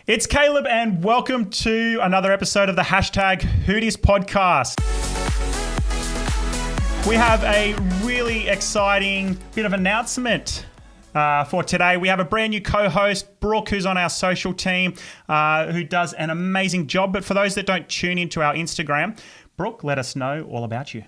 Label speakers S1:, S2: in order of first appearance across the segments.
S1: It's Caleb and welcome to another episode of the Hashtag Hoodies podcast. We have a really exciting bit of announcement for today. We have a brand new co-host, Brooke, who's on our social team, who does an amazing job. But for those that don't tune into our Instagram, Brooke, let us know all about you.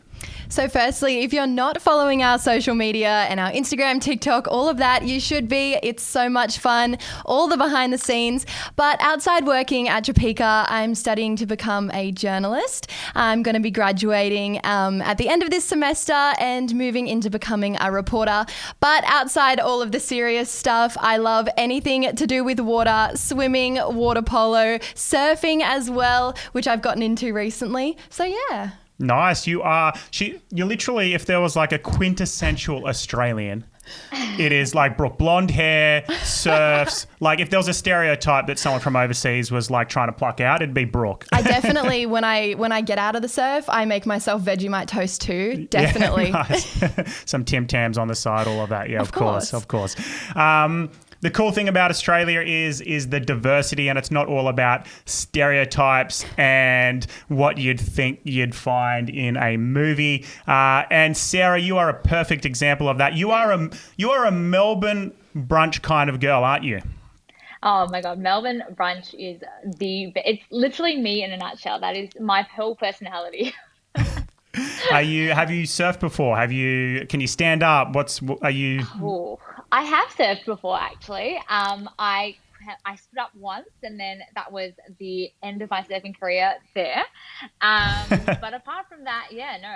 S2: So firstly, if you're not following our social media and our Instagram, TikTok, all of that, you should be. It's so much fun, all the behind the scenes. But outside working at Topeka, I'm studying to become a journalist. I'm going to be graduating at the end of this semester and moving into becoming a reporter. But outside all of the serious stuff, I love anything to do with water, swimming, water polo, surfing as well, which I've gotten into recently. So yeah.
S1: Nice. You're literally, if there was like a quintessential Australian, it is like Brooke. Blonde hair, surfs. Like if there was a stereotype that someone from overseas was like trying to pluck out, it'd be Brooke.
S2: I definitely, when I get out of the surf, I make myself Vegemite toast too. Definitely.
S1: Yeah, nice. Some Tim Tams on the side, all of that. Yeah, of course. The cool thing about Australia is the diversity, and it's not all about stereotypes and what you'd think you'd find in a movie. And Sarah, you are a perfect example of that. You are a Melbourne brunch kind of girl, aren't you?
S3: Oh my God, Melbourne brunch is it's literally me in a nutshell. That is my whole personality.
S1: Have you surfed before? Can you stand up?
S3: I have surfed before, actually. I stood up once, and then that was the end of my surfing career there. But apart from that, yeah, no,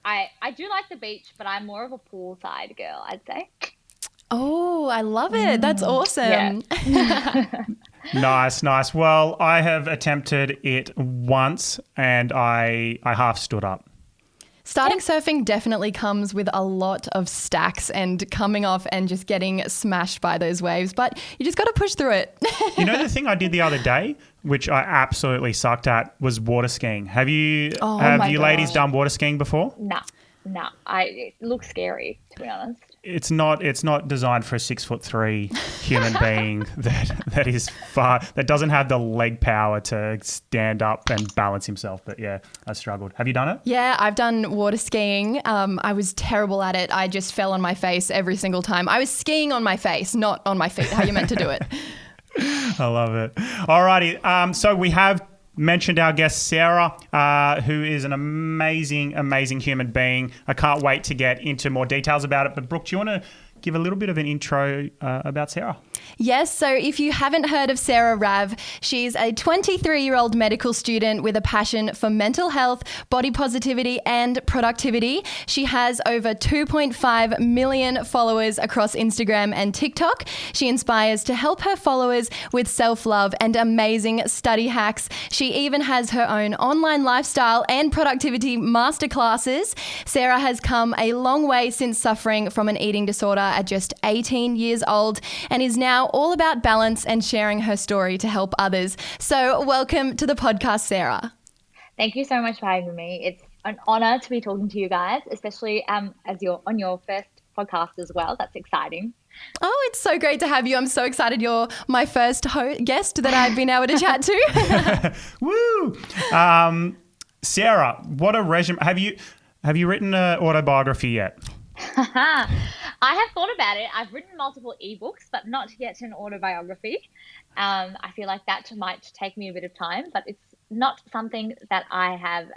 S3: I do like the beach, but I'm more of a poolside girl, I'd say.
S2: Oh, I love it. That's awesome.
S3: Yeah.
S1: Nice. Well, I have attempted it once, and I half stood up.
S2: Starting surfing definitely comes with a lot of stacks and coming off and just getting smashed by those waves, but you just got to push through it.
S1: You know, the thing I did the other day, which I absolutely sucked at, was water skiing. Have you ladies done water skiing before?
S3: No. It looks scary, to be honest.
S1: It's not designed for a 6'3" human being that doesn't have the leg power to stand up and balance himself. But yeah, I struggled. Have you done it?
S2: Yeah, I've done water skiing. I was terrible at it. I just fell on my face every single time. I was skiing on my face, not on my feet, how you meant to do it.
S1: I love it. Alrighty. So we have mentioned our guest Sarah, who is an amazing human being. I can't wait to get into more details about it. But Brooke, do you want to give a little bit of an intro about Sarah?
S2: Yes, so if you haven't heard of Sarah Rav, she's a 23-year-old medical student with a passion for mental health, body positivity and productivity. She has over 2.5 million followers across Instagram and TikTok. She inspires to help her followers with self-love and amazing study hacks. She even has her own online lifestyle and productivity masterclasses. Sarah has come a long way since suffering from an eating disorder at just 18 years old and is now all about balance and sharing her story to help others. So welcome to the podcast, Sarah.
S3: Thank you so much for having me. It's an honor to be talking to you guys, especially as you're on your first podcast as well. That's exciting.
S2: Oh, it's so great to have you. I'm so excited. You're my first guest that I've been able to chat to.
S1: Woo! Sarah, what a resume. Have you written an autobiography yet?
S3: I have thought about it. I've written multiple ebooks, but not yet an autobiography. I feel like that might take me a bit of time, but it's not something that I have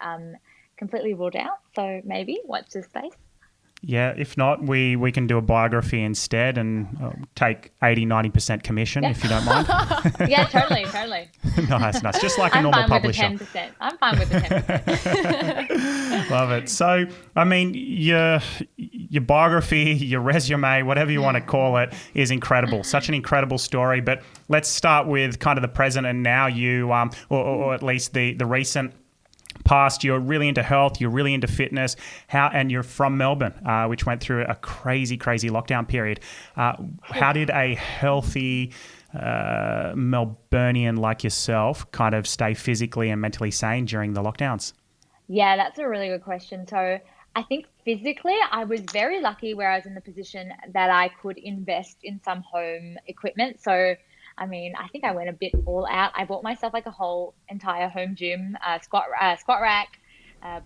S3: completely ruled out. So maybe watch this space.
S1: Yeah, if not, we can do a biography instead and take 80-90% commission if you don't mind.
S3: Yeah, totally.
S1: Nice. Just like a normal publisher.
S3: I'm fine with the 10%.
S1: Love it. So, I mean, your biography, your resume, whatever you want to call it, is incredible. Such an incredible story. But let's start with kind of the present and now. You, or at least the recent past. You're really into health, you're really into fitness, and you're from Melbourne, which went through a crazy lockdown period. How did a healthy Melburnian like yourself kind of stay physically and mentally sane during the lockdowns?
S3: Yeah, that's a really good question. So I think physically, I was very lucky where I was in the position that I could invest in some home equipment. So I mean, I think I went a bit all out. I bought myself like a whole entire home gym, squat rack, uh,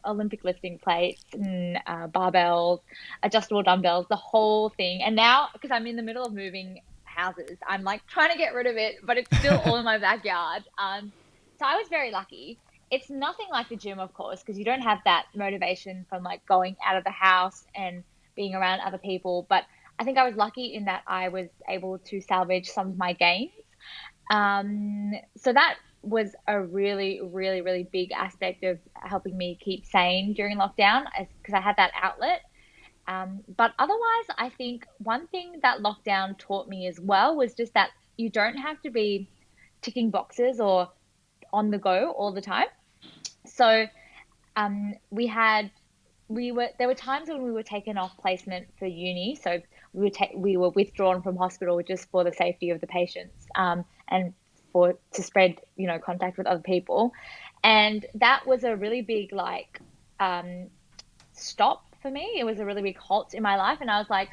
S3: Olympic lifting plates, and barbells, adjustable dumbbells, the whole thing. And now, because I'm in the middle of moving houses, I'm like trying to get rid of it, but it's still all in my backyard. So I was very lucky. It's nothing like the gym, of course, because you don't have that motivation from like going out of the house and being around other people. But I think I was lucky in that I was able to salvage some of my gains. So that was a really, really, really big aspect of helping me keep sane during lockdown because I had that outlet. But otherwise, I think one thing that lockdown taught me as well was just that you don't have to be ticking boxes or on the go all the time. So there were times when we were taken off placement for uni. So we were withdrawn from hospital just for the safety of the patients and to spread, contact with other people. And that was a really big stop for me. It was a really big halt in my life. And I was like,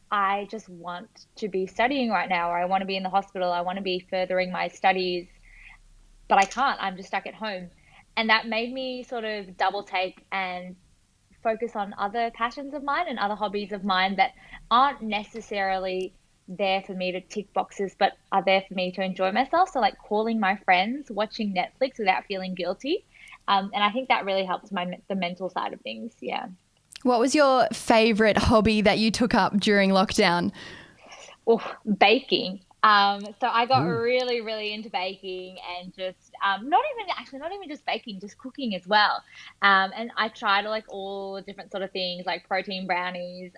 S3: I just want to be studying right now, or I want to be in the hospital. I want to be furthering my studies, but I can't. I'm just stuck at home. And that made me sort of double take and focus on other passions of mine and other hobbies of mine that aren't necessarily there for me to tick boxes, but are there for me to enjoy myself. So like calling my friends, watching Netflix without feeling guilty. And I think that really helps the mental side of things. Yeah.
S2: What was your favorite hobby that you took up during lockdown?
S3: Oh, baking. So I got really, really into baking and just not even just baking, just cooking as well. And I tried like all different sort of things like protein brownies.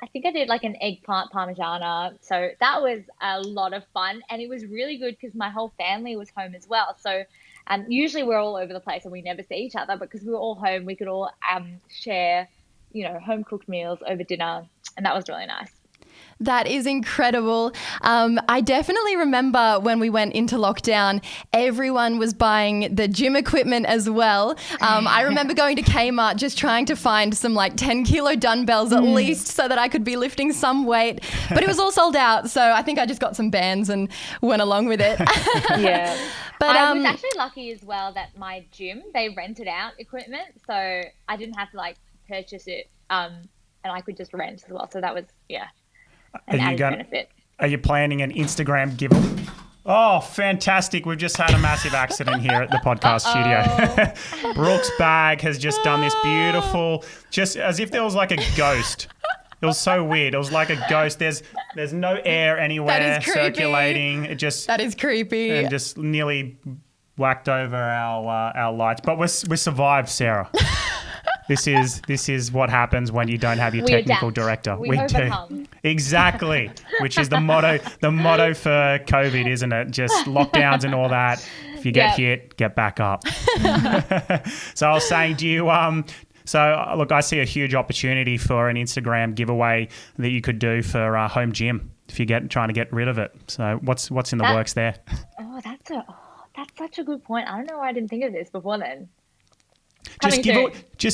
S3: I think I did like an eggplant parmigiana. So that was a lot of fun, and it was really good because my whole family was home as well. So usually we're all over the place and we never see each other, but because we were all home, we could all share, home cooked meals over dinner, and that was really nice.
S2: That is incredible. I definitely remember when we went into lockdown, everyone was buying the gym equipment as well. I remember going to Kmart just trying to find some like 10-kilo dumbbells at least so that I could be lifting some weight. But it was all sold out. So I think I just got some bands and went along with it.
S3: Yeah. But I was actually lucky as well that my gym, they rented out equipment. So I didn't have to like purchase it and I could just rent as well. So that was, an added benefit.
S1: Are you planning an Instagram giveaway? Oh, fantastic. We've just had a massive accident here at the podcast studio. Brooke's bag has just done this beautiful, just as if there was like a ghost. It was so weird. It was like a ghost. There's no air anywhere circulating.
S2: That is creepy.
S1: And just nearly whacked over our lights. But we survived, Sarah. This is what happens when you don't have your technical director.
S3: We overcome.
S1: Exactly, which is the motto for COVID, isn't it? Just lockdowns and all that. If you get hit, get back up. So I was saying, do you so look, I see a huge opportunity for an Instagram giveaway that you could do for home gym if you're trying to get rid of it. So what's in the works there?
S3: Oh, that's such a good point. I don't know why I didn't think of this before then.
S1: Just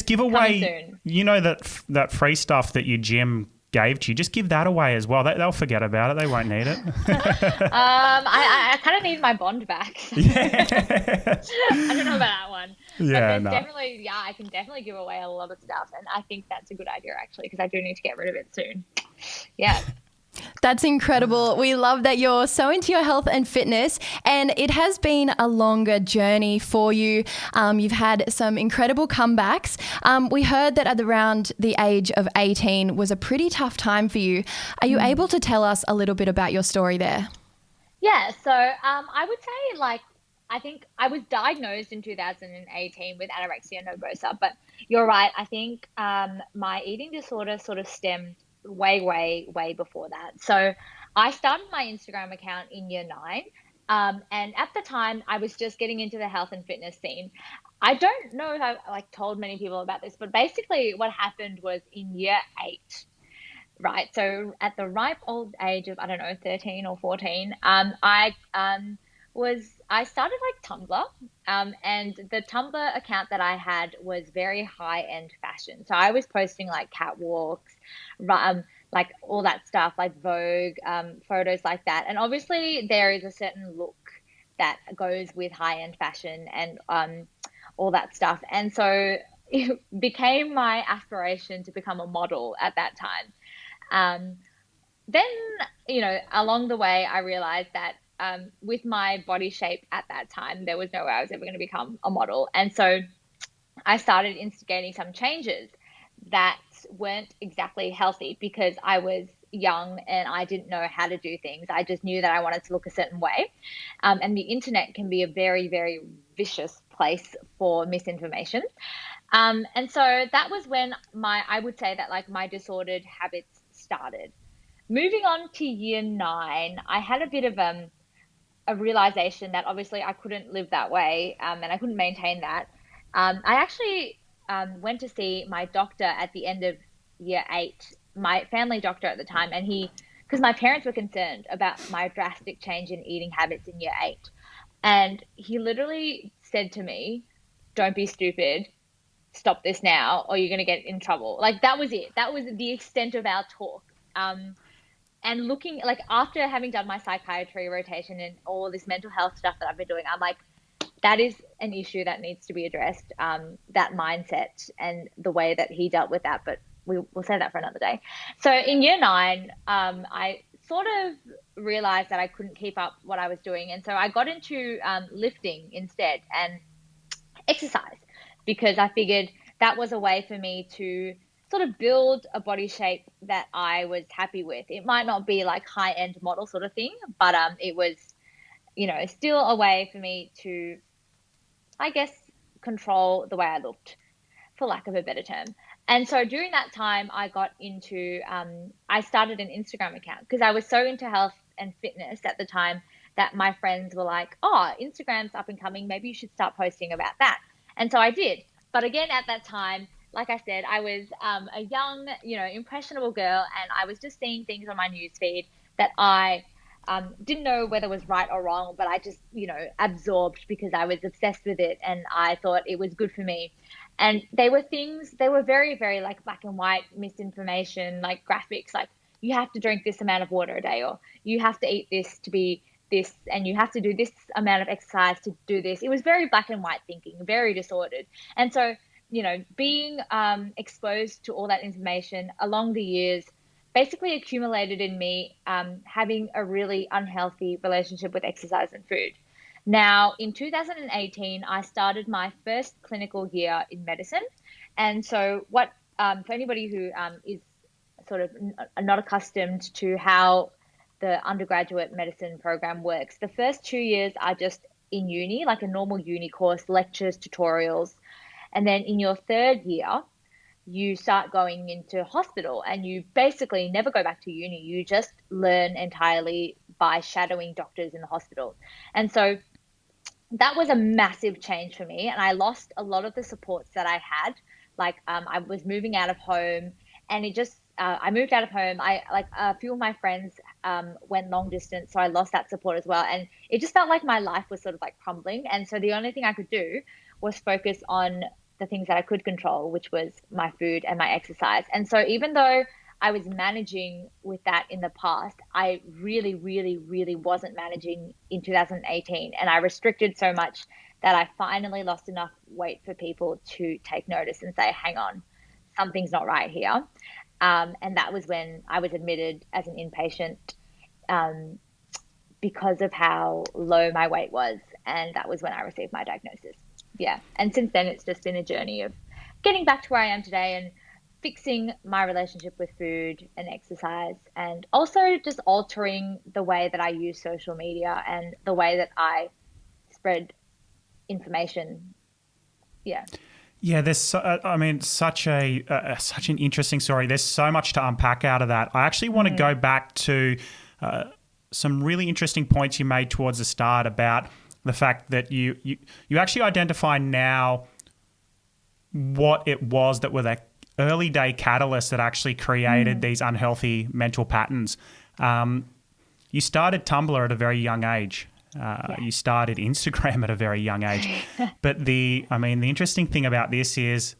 S1: give away, that free stuff that your gym gave to you. Just give that away as well. They'll forget about it. They won't need it.
S3: I kind of need my bond back.
S1: Yeah.
S3: I don't know about that one.
S1: Yeah,
S3: but definitely, I can definitely give away a lot of stuff, and I think that's a good idea actually because I do need to get rid of it soon. Yeah.
S2: That's incredible. We love that you're so into your health and fitness, and it has been a longer journey for you. You've had some incredible comebacks. We heard that at around the age of 18 was a pretty tough time for you. Are you able to tell us a little bit about your story there?
S3: Yeah, so I would say I think I was diagnosed in 2018 with anorexia nervosa, but you're right. I think my eating disorder sort of stemmed way before that. So I started my Instagram account in year 9. And at the time I was just getting into the health and fitness scene. I don't know if I've told many people about this, but basically what happened was in year 8, right? So at the ripe old age of, 13 or 14, I started Tumblr, and the Tumblr account that I had was very high-end fashion. So I was posting catwalks, like all that stuff, like Vogue, photos like that. And obviously there is a certain look that goes with high-end fashion and all that stuff. And so it became my aspiration to become a model at that time. Then, along the way, I realized that with my body shape at that time, there was no way I was ever going to become a model. And so I started instigating some changes that weren't exactly healthy because I was young and I didn't know how to do things. I just knew that I wanted to look a certain way. And the internet can be a very, very vicious place for misinformation. And so that was when I would say that like my disordered habits started. Moving on to year 9, I had a bit of a realization that obviously I couldn't live that way, and I couldn't maintain that. I actually went to see my doctor at the end of year 8, my family doctor at the time, and because my parents were concerned about my drastic change in eating habits in year 8. And he literally said to me, "Don't be stupid. Stop this now, or you're going to get in trouble." Like that was it. That was the extent of our talk. And looking like after having done my psychiatry rotation and all this mental health stuff that I've been doing, I'm like, that is an issue that needs to be addressed. That mindset and the way that he dealt with that, but we'll say that for another day. So in year 9, I sort of realized that I couldn't keep up what I was doing. And so I got into lifting instead and exercise because I figured that was a way for me to sort of build a body shape that I was happy with. It might not be like high-end model sort of thing, but it was, still a way for me to, I guess, control the way I looked, for lack of a better term. And so during that time, I got into, I started an Instagram account because I was so into health and fitness at the time that my friends were like, "Oh, Instagram's up and coming. Maybe you should start posting about that." And so I did. But again, at that time, like I said, I was a young, impressionable girl, and I was just seeing things on my newsfeed that I didn't know whether it was right or wrong, but I just, absorbed because I was obsessed with it and I thought it was good for me. And they were very, very like black and white misinformation, like graphics, like you have to drink this amount of water a day, or you have to eat this to be this, and you have to do this amount of exercise to do this. It was very black and white thinking, very disordered. And so being exposed to all that information along the years basically accumulated in me having a really unhealthy relationship with exercise and food. Now, in 2018, I started my first clinical year in medicine. And so for anybody who is sort of not accustomed to how the undergraduate medicine program works, the first 2 years are just in uni, like a normal uni course, lectures, tutorials. And then in your 3rd year, you start going into hospital and you basically never go back to uni. You just learn entirely by shadowing doctors in the hospital. And so that was a massive change for me. And I lost a lot of the supports that I had. Like I was moving out of home and I moved out of home. A few of my friends went long distance, so I lost that support as well. And it just felt like my life was sort of like crumbling. And so the only thing I could do was focus on the things that I could control, which was my food and my exercise. And so even though I was managing with that in the past, I really, really, really wasn't managing in 2018. And I restricted so much that I finally lost enough weight for people to take notice and say, hang on, something's not right here. And that was when I was admitted as an inpatient because of how low my weight was. And that was when I received my diagnosis. Yeah. And since then, it's just been a journey of getting back to where I am today and fixing my relationship with food and exercise, and also just altering the way that I use social media and the way that I spread information. Yeah.
S1: Yeah, there's, such an interesting story. There's so much to unpack out of that. I actually want to go back to some really interesting points you made towards the start about the fact that you actually identify now what it was that were the early day catalysts that actually created these unhealthy mental patterns. You started Tumblr at a very young age. You started Instagram at a very young age. But the interesting thing about this is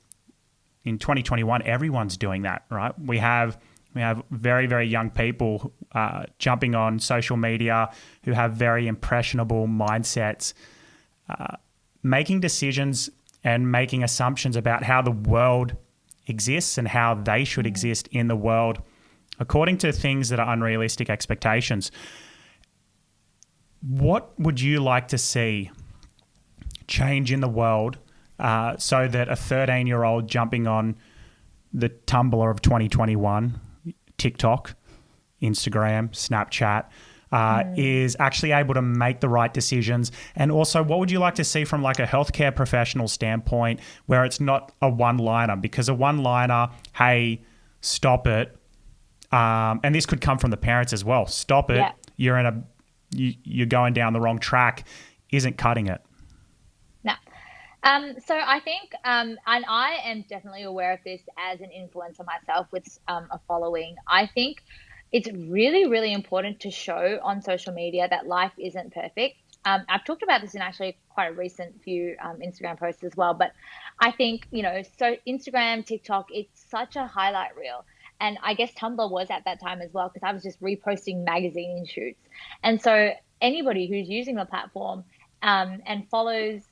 S1: in 2021, everyone's doing that, right? We have We have very, very young people jumping on social media who have very impressionable mindsets, making decisions and making assumptions about how the world exists and how they should exist in the world according to things that are unrealistic expectations. What would you like to see change in the world so that a 13-year-old jumping on the Tumblr of 2021, TikTok, Instagram, Snapchat, is actually able to make the right decisions? And also, what would you like to see from like a healthcare professional standpoint where it's not a one-liner? Because a one-liner, hey, stop it, and this could come from the parents as well. Stop it. Yeah. You're going down the wrong track. Isn't cutting it.
S3: No. So I think, and I am definitely aware of this as an influencer myself with a following. I think it's really, really important to show on social media that life isn't perfect. I've talked about this in actually quite a recent few Instagram posts as well. But I think, so Instagram, TikTok, it's such a highlight reel. And I guess Tumblr was at that time as well, because I was just reposting magazine shoots. And so anybody who's using the platform and follows,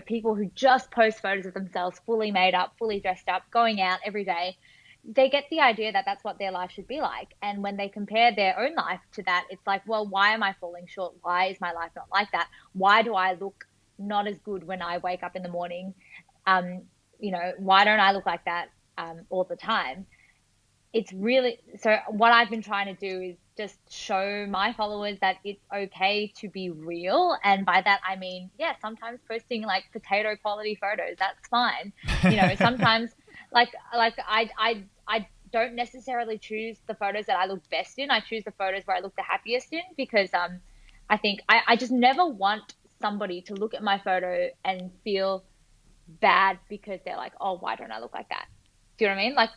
S3: people who just post photos of themselves fully made up, fully dressed up, going out every day, they get the idea that that's what their life should be like. And when they compare their own life to that, it's like, well, why am I falling short? Why is my life not like that? Why do I look not as good when I wake up in the morning? Why don't I look like that all the time? It's really, so what I've been trying to do is just show my followers that it's okay to be real. And by that, I mean, yeah, sometimes posting like potato quality photos, that's fine. Sometimes like I don't necessarily choose the photos that I look best in. I choose the photos where I look the happiest in, because I think I just never want somebody to look at my photo and feel bad because they're like, oh, why don't I look like that? Do you know what I mean? Like,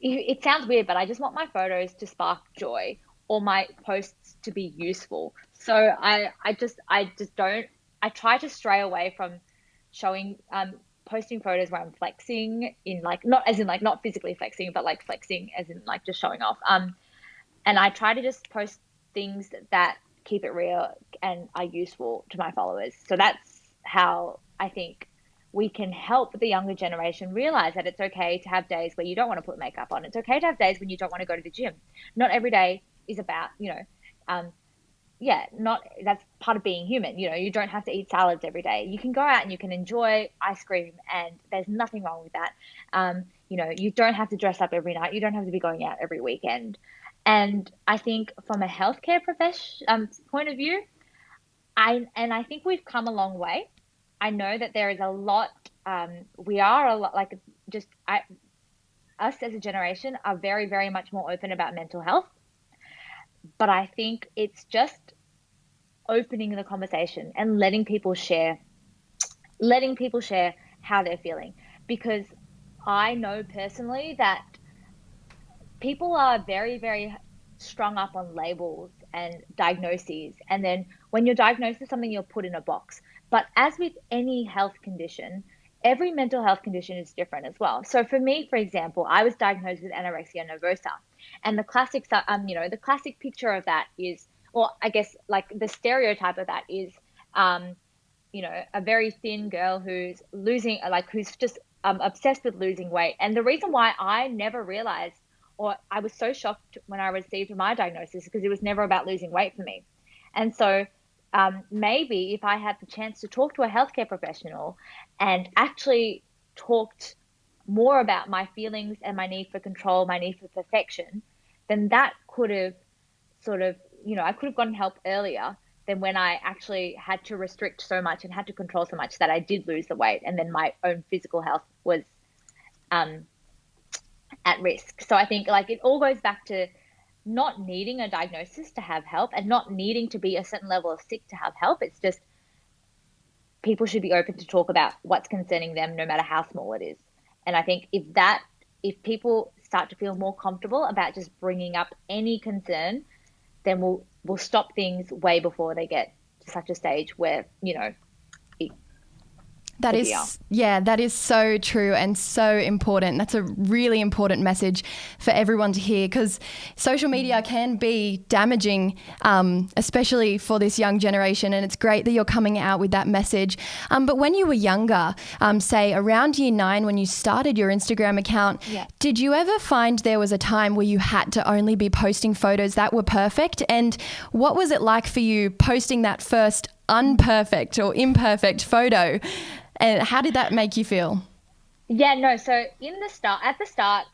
S3: it sounds weird, but I just want my photos to spark joy or my posts to be useful. So I try to stray away from showing, posting photos where I'm flexing in like, not as in like not physically flexing, but like flexing as in like just showing off. And I try to just post things that keep it real and are useful to my followers. So that's how I think we can help the younger generation realize that it's okay to have days where you don't want to put makeup on. It's okay to have days when you don't want to go to the gym. Not every day is about, that's part of being human. You don't have to eat salads every day. You can go out and you can enjoy ice cream, and there's nothing wrong with that. You don't have to dress up every night. You don't have to be going out every weekend. And I think from a healthcare point of view, I think we've come a long way. I know that there is a lot, we are a lot like us as a generation are very, very much more open about mental health. But I think it's just opening the conversation and letting people share how they're feeling. Because I know personally that people are very, very strung up on labels and diagnoses. And then when you're diagnosed with something, you're put in a box. But as with any health condition, every mental health condition is different as well. So for me, for example, I was diagnosed with anorexia nervosa. And the classic, the classic picture of that is, or I guess like the stereotype of that is, a very thin girl who's who's just obsessed with losing weight. And the reason why I never realized, or I was so shocked when I received my diagnosis, because it was never about losing weight for me. And so maybe if I had the chance to talk to a healthcare professional and actually talked more about my feelings and my need for control, my need for perfection, then that could have I could have gotten help earlier than when I actually had to restrict so much and had to control so much that I did lose the weight, and then my own physical health was at risk. So I think like it all goes back to not needing a diagnosis to have help, and not needing to be a certain level of sick to have help. It's just people should be open to talk about what's concerning them, no matter how small it is. And I think if people start to feel more comfortable about just bringing up any concern, then we'll stop things way before they get to such a stage where,
S2: That
S3: the gear.
S2: that is so true and so important. That's a really important message for everyone to hear, because social media can be damaging, especially for this young generation. And it's great that you're coming out with that message. But when you were younger, say around year 9, when you started your Instagram account, did you ever find there was a time where you had to only be posting photos that were perfect? And what was it like for you posting that first unperfect or imperfect photo? And how did that make you feel?
S3: Yeah, no. So at the start,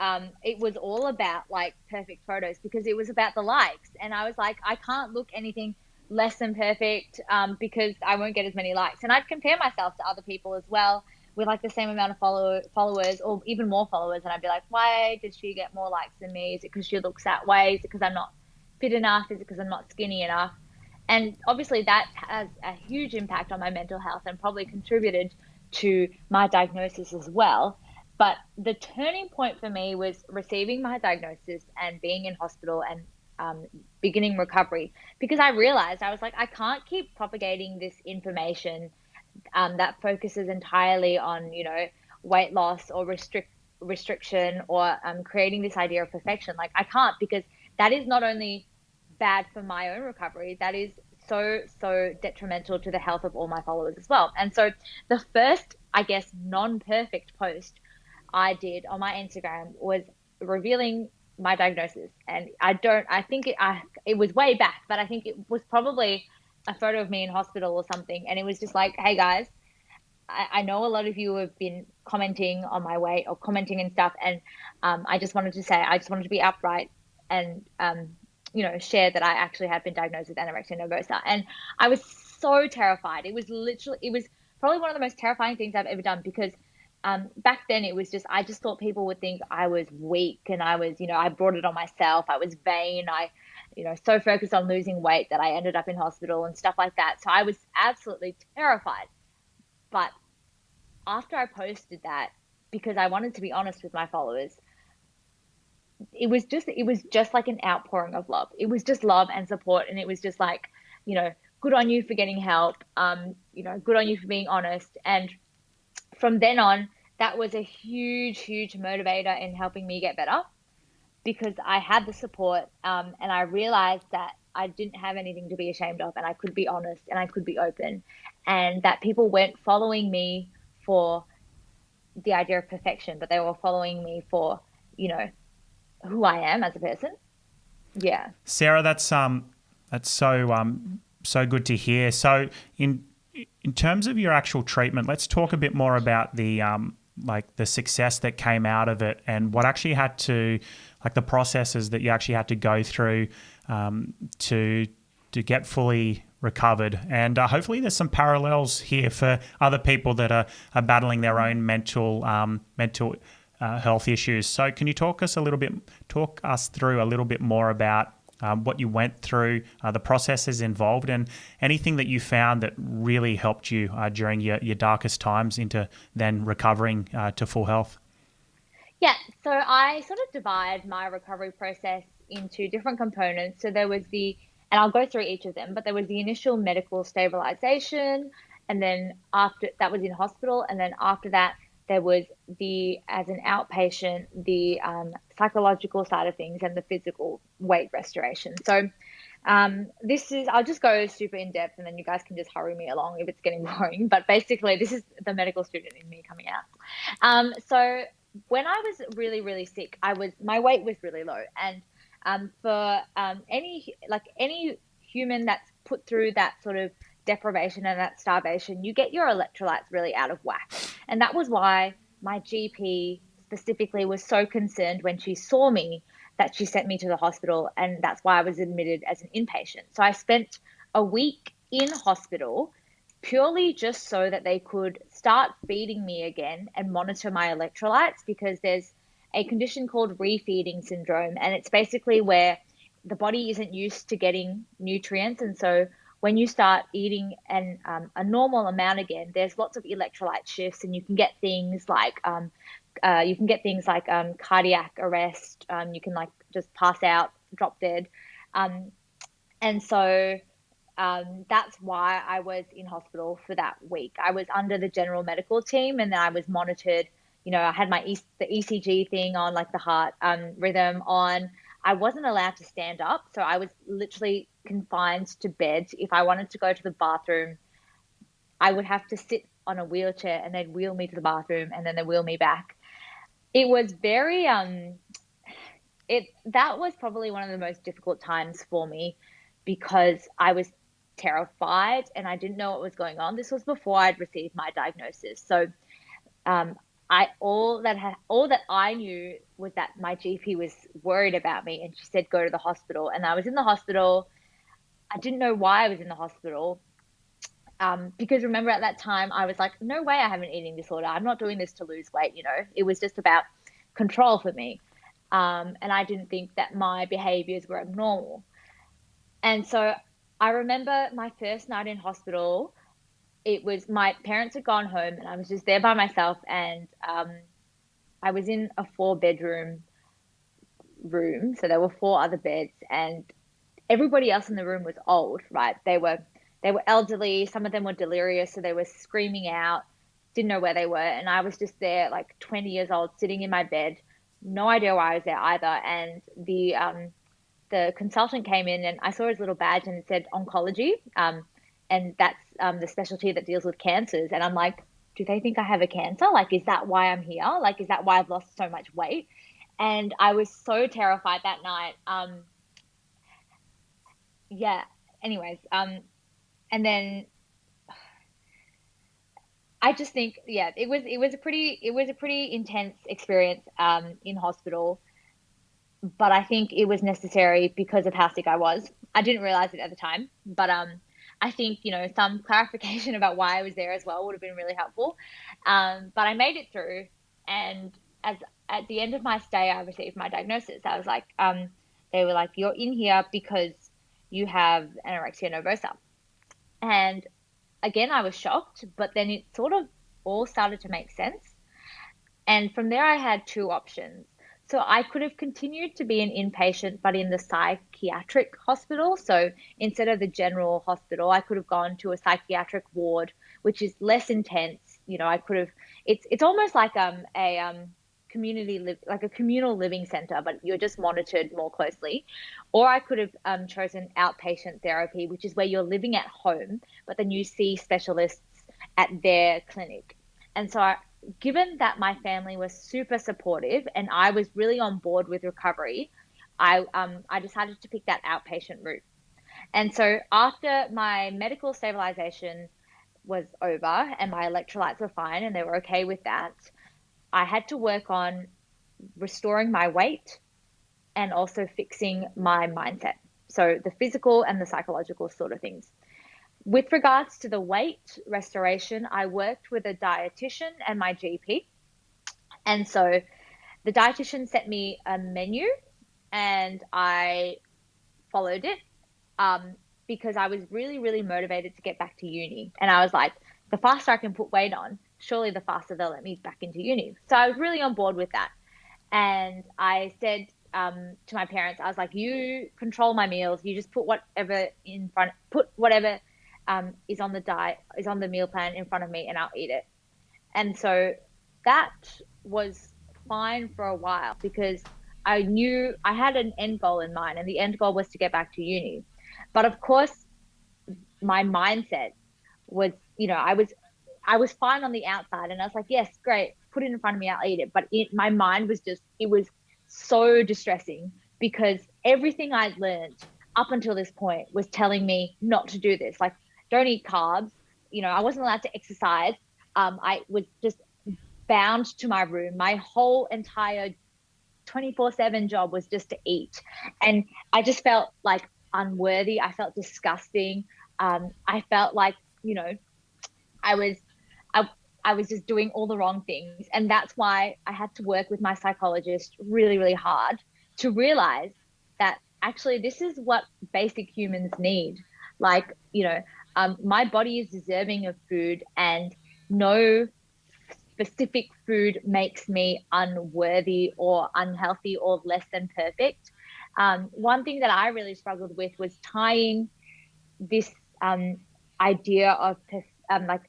S3: it was all about like perfect photos because it was about the likes, and I was like, I can't look anything less than perfect, because I won't get as many likes. And I'd compare myself to other people as well with like the same amount of followers or even more followers, and I'd be like, why did she get more likes than me? Is it because she looks that way? Is it because I'm not fit enough? Is it because I'm not skinny enough? And obviously that has a huge impact on my mental health and probably contributed to my diagnosis as well. But the turning point for me was receiving my diagnosis and being in hospital and beginning recovery, because I realized I was like, I can't keep propagating this information that focuses entirely on, weight loss or restriction or creating this idea of perfection. Like I can't, because that is not only bad for my own recovery, that is so detrimental to the health of all my followers as well. And so the first, I guess, non-perfect post I did on my Instagram was revealing my diagnosis. And I think it was way back, but I think it was probably a photo of me in hospital or something. And it was just like, hey guys, I know a lot of you have been commenting on my weight or commenting and stuff. And I just wanted to be upright and, share that I actually have been diagnosed with anorexia nervosa. And I was so terrified. It was probably one of the most terrifying things I've ever done, because back then I just thought people would think I was weak, and I was, I brought it on myself. I was vain. I, so focused on losing weight that I ended up in hospital and stuff like that. So I was absolutely terrified. But after I posted that, because I wanted to be honest with my followers, it was just like an outpouring of love. It was just love and support. And it was just like, good on you for getting help. Good on you for being honest. And from then on, that was a huge, huge motivator in helping me get better, because I had the support, and I realized that I didn't have anything to be ashamed of, and I could be honest and I could be open, and that people weren't following me for the idea of perfection, but they were following me for, who I am as a person. Yeah.
S1: Sarah, that's so good to hear. So in terms of your actual treatment, let's talk a bit more about the the success that came out of it and what actually had to, like the processes that you actually had to go through to get fully recovered. And hopefully there's some parallels here for other people that are battling their own mental health issues. So can you talk us through a little bit more about what you went through, the processes involved, and anything that you found that really helped you during your darkest times into then recovering to full health?
S3: Yeah, so I sort of divide my recovery process into different components. So there was and I'll go through each of them, but there was the initial medical stabilization, and then after that was in hospital, and then after that there was as an outpatient, the psychological side of things and the physical weight restoration. So I'll just go super in depth, and then you guys can just hurry me along if it's getting boring. But basically, this is the medical student in me coming out. So when I was really, really sick, my weight was really low, and for any human that's put through that sort of deprivation and that starvation, you get your electrolytes really out of whack. And that was why my GP specifically was so concerned when she saw me that she sent me to the hospital, and that's why I was admitted as an inpatient. So I spent a week in hospital purely just so that they could start feeding me again and monitor my electrolytes, because there's a condition called refeeding syndrome, and it's basically where the body isn't used to getting nutrients, and so when you start eating a normal amount again, there's lots of electrolyte shifts, and you can get things like cardiac arrest. You can just pass out, drop dead, and so that's why I was in hospital for that week. I was under the general medical team, and then I was monitored. I had the ECG thing on, like the heart rhythm on. I wasn't allowed to stand up, so I was literally confined to bed. If I wanted to go to the bathroom, I would have to sit on a wheelchair, and they'd wheel me to the bathroom, and then they'd wheel me back. It was very that was probably one of the most difficult times for me, because I was terrified and I didn't know what was going on. This was before I'd received my diagnosis. So um, all that I knew was that my GP was worried about me, and she said go to the hospital. And I was in the hospital. I didn't know why I was in the hospital, because remember at that time I was like, no way, I have an eating disorder. I'm not doing this to lose weight. It was just about control for me. And I didn't think that my behaviors were abnormal. And so I remember my first night in hospital, it was my parents had gone home and I was just there by myself. And I was in a 4-bedroom room. So there were 4 other beds, and everybody else in the room was old, right? They were elderly. Some of them were delirious. So they were screaming out, didn't know where they were. And I was just there, like 20 years old, sitting in my bed. No idea why I was there either. And the consultant came in, and I saw his little badge and it said oncology. And that's the specialty that deals with cancers. And I'm like, do they think I have a cancer? Like, is that why I'm here? Like, is that why I've lost so much weight? And I was so terrified that night. Yeah. Anyways, and then I just think, yeah, it was a pretty intense experience in hospital. But I think it was necessary because of how sick I was. I didn't realize it at the time, but I think some clarification about why I was there as well would have been really helpful. But I made it through, and as at the end of my stay, I received my diagnosis. I was like, they were like, you're in here because you have anorexia nervosa, and again, I was shocked, but then it sort of all started to make sense. And from there, I had 2 options. So I could have continued to be an inpatient, but in the psychiatric hospital. So instead of the general hospital, I could have gone to a psychiatric ward, which is less intense. I could have. It's almost like like a communal living center, but you're just monitored more closely. Or I could have chosen outpatient therapy, which is where you're living at home, but then you see specialists at their clinic. And so given that my family was super supportive and I was really on board with recovery, I decided to pick that outpatient route. And so after my medical stabilization was over and my electrolytes were fine and they were okay with that, I had to work on restoring my weight and also fixing my mindset. So the physical and the psychological sort of things. With regards to the weight restoration, I worked with a dietitian and my GP. And so the dietitian sent me a menu and I followed it because I was really, really motivated to get back to uni. And I was like, the faster I can put weight on, surely the faster they'll let me back into uni. So I was really on board with that. And I said to my parents, I was like, you control my meals. You just put whatever is on the meal plan in front of me, and I'll eat it. And so that was fine for a while because I knew I had an end goal in mind, and the end goal was to get back to uni. But of course, my mindset was, I was fine on the outside, and I was like, yes, great, put it in front of me, I'll eat it. But my mind was it was so distressing because everything I'd learned up until this point was telling me not to do this. Like, don't eat carbs. I wasn't allowed to exercise. I was just bound to my room. My whole entire 24/7 job was just to eat. And I just felt like unworthy. I felt disgusting. I felt like, I was just doing all the wrong things. And that's why I had to work with my psychologist really, really hard to realize that actually this is what basic humans need. Like, my body is deserving of food, and no specific food makes me unworthy or unhealthy or less than perfect. One thing that I really struggled with was tying this idea of like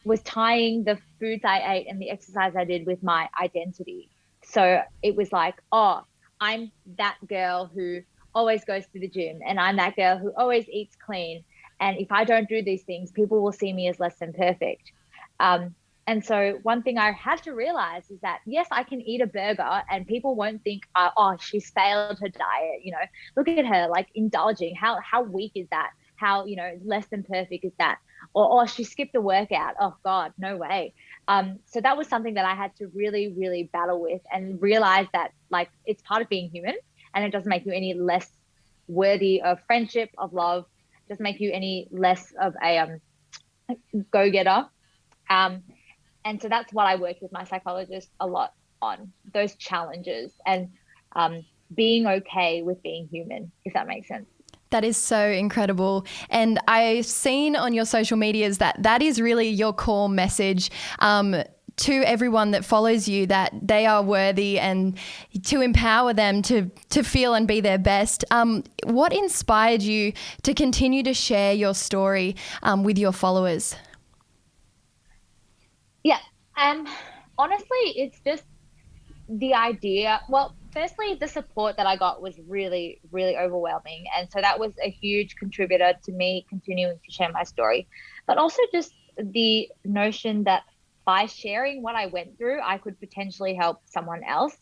S3: was tying the foods I ate and the exercise I did with my identity. So it was like, oh, I'm that girl who always goes to the gym, and I'm that girl who always eats clean. And if I don't do these things, people will see me as less than perfect. Um, and so one thing I had to realize is that, yes, I can eat a burger and people won't think, oh, she's failed her diet. You know, look at her, like, indulging. How weak is that? How, less than perfect is that? Or, oh, she skipped a workout. Oh God, no way. So that was something that I had to really, really battle with, and realize that, like, it's part of being human, and it doesn't make you any less worthy of friendship, of love. It doesn't make you any less of a go-getter. And so that's what I worked with my psychologist a lot on, those challenges, and being okay with being human, if that makes sense.
S2: That is so incredible. And I've seen on your social medias that is really your core message to everyone that follows you, that they are worthy, and to empower them to feel and be their best. What inspired you to continue to share your story with your followers?
S3: Yeah. Honestly, it's just the idea. Well, firstly, the support that I got was really, really overwhelming. And so that was a huge contributor to me continuing to share my story. But also just the notion that by sharing what I went through, I could potentially help someone else.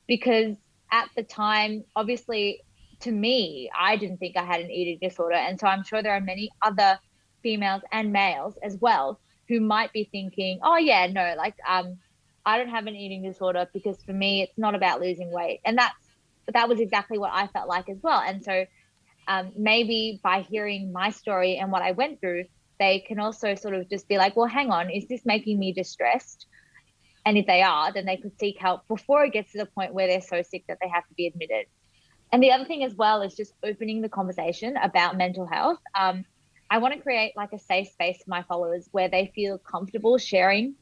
S3: Because at the time, obviously, to me, I didn't think I had an eating disorder. And so I'm sure there are many other females and males as well who might be thinking, oh yeah, no, like I don't have an eating disorder, because for me it's not about losing weight. And that was exactly what I felt like as well. And so maybe by hearing my story and what I went through, they can also sort of just be like, well, hang on, is this making me distressed? And if they are, then they could seek help before it gets to the point where they're so sick that they have to be admitted. And the other thing as well is just opening the conversation about mental health. I want to create like a safe space for my followers where they feel comfortable sharing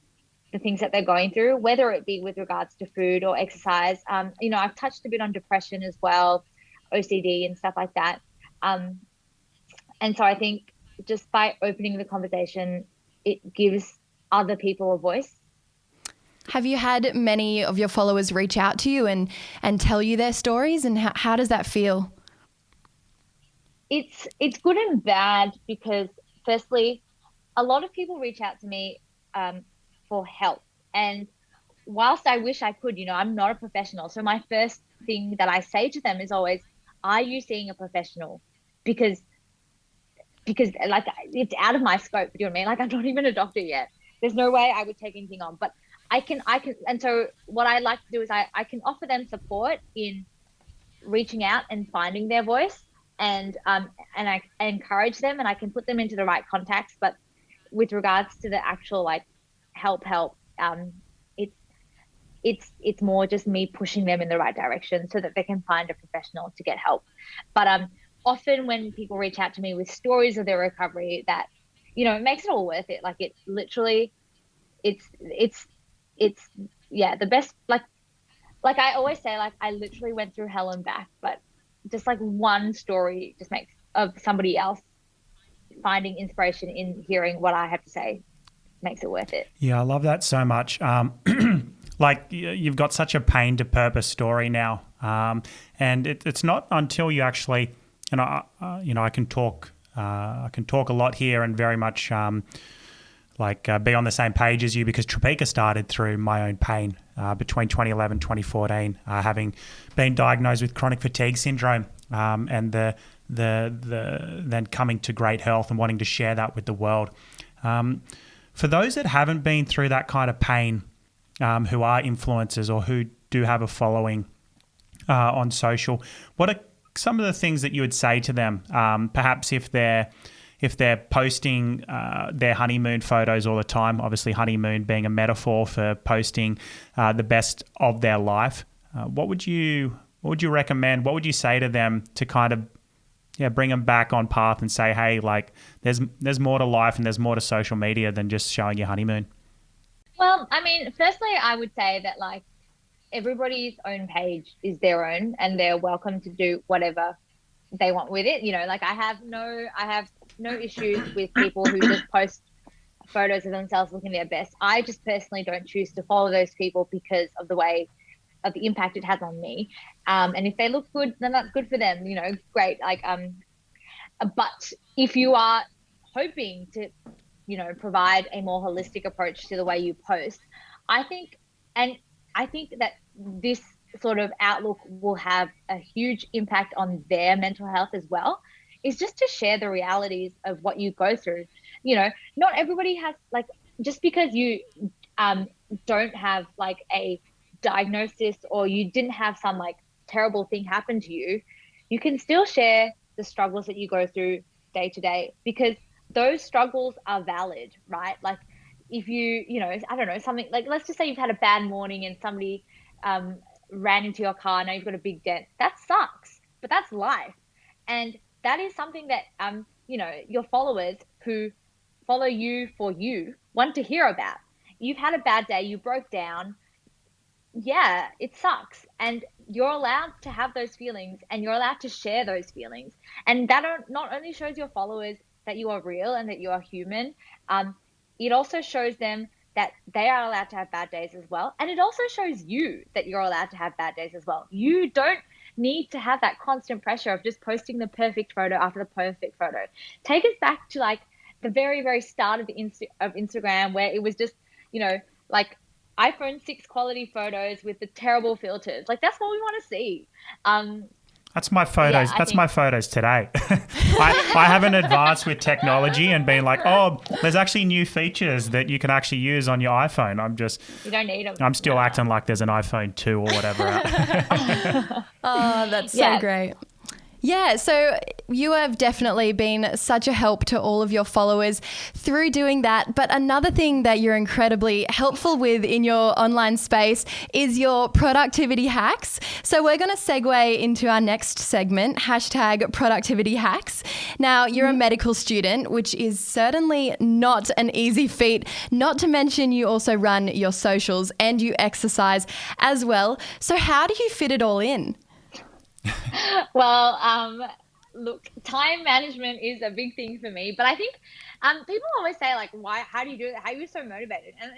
S3: the things that they're going through, whether it be with regards to food or exercise. I've touched a bit on depression as well, OCD and stuff like that. And so I think just by opening the conversation, it gives other people a voice.
S2: Have you had many of your followers reach out to you and tell you their stories, and how does that feel?
S3: It's good and bad, because firstly, a lot of people reach out to me for help. And whilst I wish I could, I'm not a professional. So my first thing that I say to them is always, are you seeing a professional? Because like, it's out of my scope. You know what I mean? Like, I'm not even a doctor yet. There's no way I would take anything on, but I can. And so what I like to do is I can offer them support in reaching out and finding their voice. And I encourage them, and I can put them into the right contacts. But with regards to the actual, like, help, it's more just me pushing them in the right direction so that they can find a professional to get help. But often when people reach out to me with stories of their recovery, that it makes it all worth it. Like, it literally, it's the best. Like I always say, like, I literally went through hell and back, but just like one story just makes of somebody else finding inspiration in hearing what I have to say makes it worth it.
S1: Yeah, I love that so much. Like, you've got such a pain to purpose story now, and it's not until you actually, and I can talk a lot here, and very much be on the same page as you, because Tropika started through my own pain between 2011 2014, having been diagnosed with chronic fatigue syndrome, and the then coming to great health and wanting to share that with the world. For those that haven't been through that kind of pain, who are influencers or who do have a following on social, what are some of the things that you would say to them? Perhaps if they're posting their honeymoon photos all the time, obviously honeymoon being a metaphor for posting the best of their life, what would you recommend? What would you say to them to kind of bring them back on path and say, hey, like, there's more to life and there's more to social media than just showing your honeymoon?
S3: Well, I mean, firstly, I would say that, like, everybody's own page is their own, and they're welcome to do whatever they want with it. Like, I have no issues with people who just post photos of themselves looking their best. I just personally don't choose to follow those people because of the impact it has on me. And if they look good, then that's good for them. Great. But if you are hoping to, provide a more holistic approach to the way you post, I think that this sort of outlook will have a huge impact on their mental health as well, is just to share the realities of what you go through. Not everybody has, just because you don't have a diagnosis, or you didn't have some terrible thing happen to you, you can still share the struggles that you go through day to day, because those struggles are valid, right? If I don't know, something let's just say you've had a bad morning and somebody ran into your car. Now you've got a big dent. That sucks, but that's life. And that is something that, your followers who follow you for you want to hear about. You've had a bad day, you broke down. Yeah, it sucks. And you're allowed to have those feelings, and you're allowed to share those feelings. And that not only shows your followers that you are real and that you are human, it also shows them that they are allowed to have bad days as well. And it also shows you that you're allowed to have bad days as well. You don't need to have that constant pressure of just posting the perfect photo after the perfect photo. Take us back to the very, very start of Instagram, where it was just, iPhone 6 quality photos with the terrible filters. That's what we want to see.
S1: That's my photos.
S3: Yeah,
S1: my photos today. I haven't advanced with technology and been there's actually new features that you can actually use on your iPhone.
S3: You don't need them.
S1: I'm still acting like there's an iPhone 2 or whatever out.
S2: Oh, that's so great. Yeah, so you have definitely been such a help to all of your followers through doing that. But another thing that you're incredibly helpful with in your online space is your productivity hacks. So we're going to segue into our next segment, #productivity-hacks. Now, you're a medical student, which is certainly not an easy feat, not to mention you also run your socials and you exercise as well. So how do you fit it all in?
S3: Well, look, time management is a big thing for me, but I think people always say how do you do it? How are you so motivated? And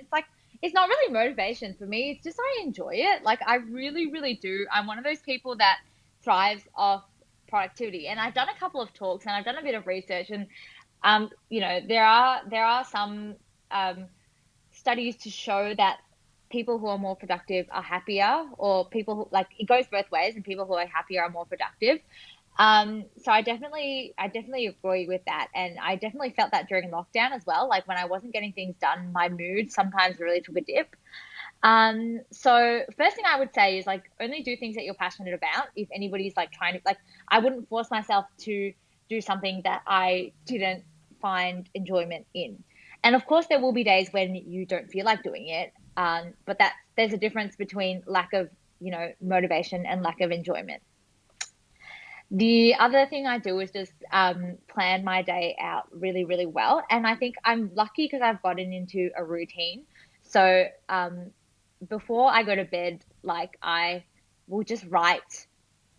S3: it's not really motivation for me. It's just I enjoy it. I really, really do. I'm one of those people that thrives off productivity, and I've done a couple of talks and I've done a bit of research, and there are some studies to show that people who are more productive are happier, or people who it goes both ways, and people who are happier are more productive. So I definitely agree with that. And I definitely felt that during lockdown as well. When I wasn't getting things done, my mood sometimes really took a dip. So first thing I would say is only do things that you're passionate about. If anybody's trying to, I wouldn't force myself to do something that I didn't find enjoyment in. And of course there will be days when you don't feel like doing it. But there's a difference between lack of, motivation and lack of enjoyment. The other thing I do is just plan my day out really, really well. And I think I'm lucky because I've gotten into a routine. So before I go to bed, I will just write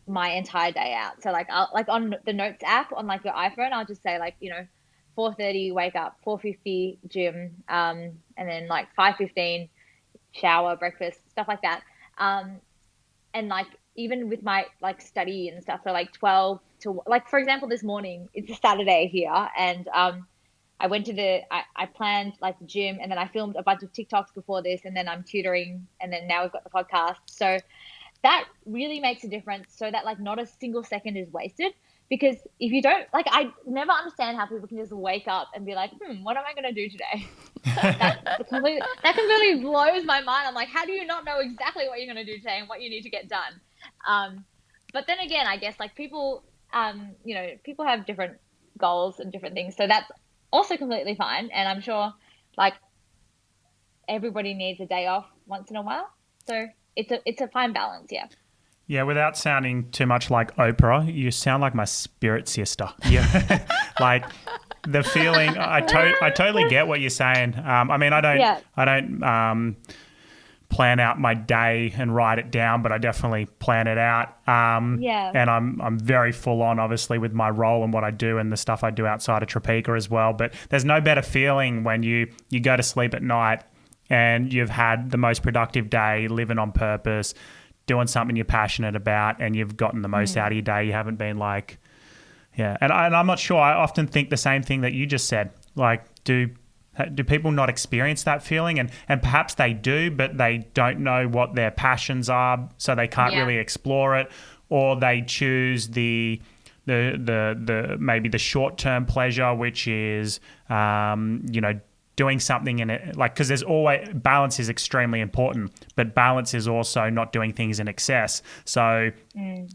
S3: my entire day out. So I'll, on the Notes app on your iPhone, I'll just say 4:30 wake up, 4:50 gym, and then 5:15 shower, breakfast, stuff like that. And even with my study and stuff, so 12 to for example, this morning, it's a Saturday here, and I went to I planned the gym, and then I filmed a bunch of TikToks before this, and then I'm tutoring, and then now we've got the podcast. So that really makes a difference, so that not a single second is wasted. Because if you don't, I never understand how people can just wake up and be what am I going to do today? That completely blows my mind. I'm how do you not know exactly what you're going to do today and what you need to get done? But then again, I guess people, people have different goals and different things. So that's also completely fine. And I'm sure everybody needs a day off once in a while. So it's a fine balance. Yeah.
S1: Yeah, without sounding too much like Oprah, you sound like my spirit sister. Yeah, the feeling. I totally get what you're saying. I don't plan out my day and write it down, but I definitely plan it out. And I'm very full on, obviously, with my role and what I do and the stuff I do outside of Topeka as well. But there's no better feeling when you go to sleep at night and you've had the most productive day, living on purpose, doing something you're passionate about, and you've gotten the most out of your day. You haven't been like, yeah. And I'm not sure. I often think the same thing that you just said. Like, do people not experience that feeling? And perhaps they do, but they don't know what their passions are, so they can't really explore it, or they choose the maybe the short-term pleasure, which is doing something in it, like, because there's always balance is extremely important, but balance is also not doing things in excess. So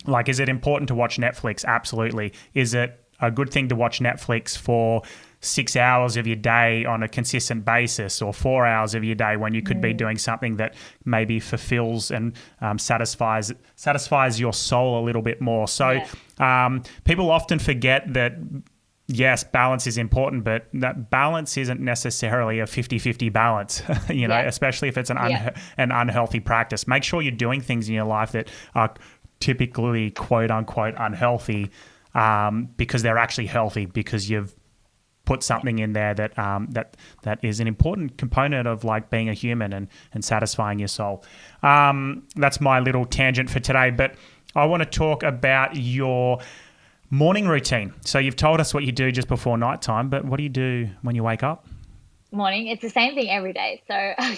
S1: like, is it important to watch Netflix? Absolutely. Is it a good thing to watch Netflix for 6 hours of your day on a consistent basis, or 4 hours of your day, when you could be doing something that maybe fulfills and satisfies your soul a little bit more? So people often forget that, yes, balance is important, but that balance isn't necessarily a 50-50 balance, especially if it's an unhealthy practice. Make sure you're doing things in your life that are typically quote unquote unhealthy, because they're actually healthy, because you've put something in there that is an important component of like being a human and satisfying your soul. That's my little tangent for today, but I want to talk about your morning routine. So you've told us what you do just before nighttime, but what do you do when you wake up?
S3: Morning. It's the same thing every day. So, I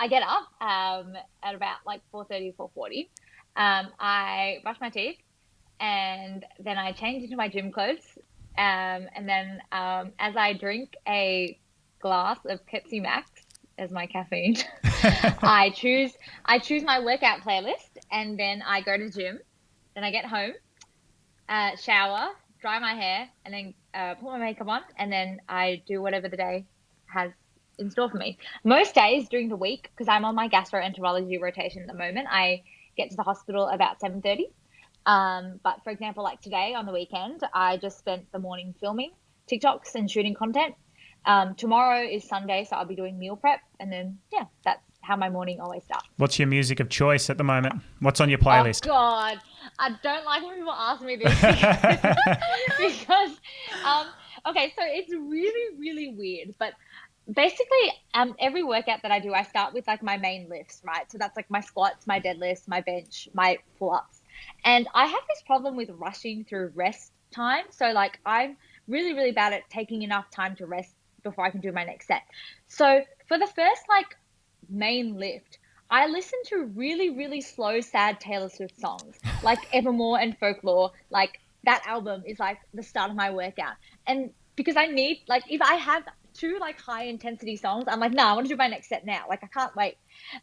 S3: get up at about like 4:30, 4:40. I brush my teeth, and then I change into my gym clothes. And then as I drink a glass of Pepsi Max as my caffeine, I choose my workout playlist, and then I go to the gym. Then I get home, shower, dry my hair, and then put my makeup on, and then I do whatever the day has in store for me. Most days during the week, because I'm on my gastroenterology rotation at the moment, I get to the hospital about 7:30. But for example, like today on the weekend, I just spent the morning filming TikToks and shooting content. Tomorrow is Sunday, so I'll be doing meal prep, and then that's how my morning always starts.
S1: What's your music of choice at the moment? What's on your playlist?
S3: Oh God, I don't like when people ask me this because okay, so it's really, really weird, but basically every workout that I do, I start with like my main lifts, right? So that's like my squats, my deadlifts, my bench, my pull-ups. And I have this problem with rushing through rest time. So like I'm really, really bad at taking enough time to rest before I can do my next set. So for the first like main lift, I listen to really, really slow, sad Taylor Swift songs like Evermore and Folklore. Like that album is like the start of my workout. And because I need, like, if I have two like high intensity songs, I'm like, no, I want to do my next set now. Like I can't wait.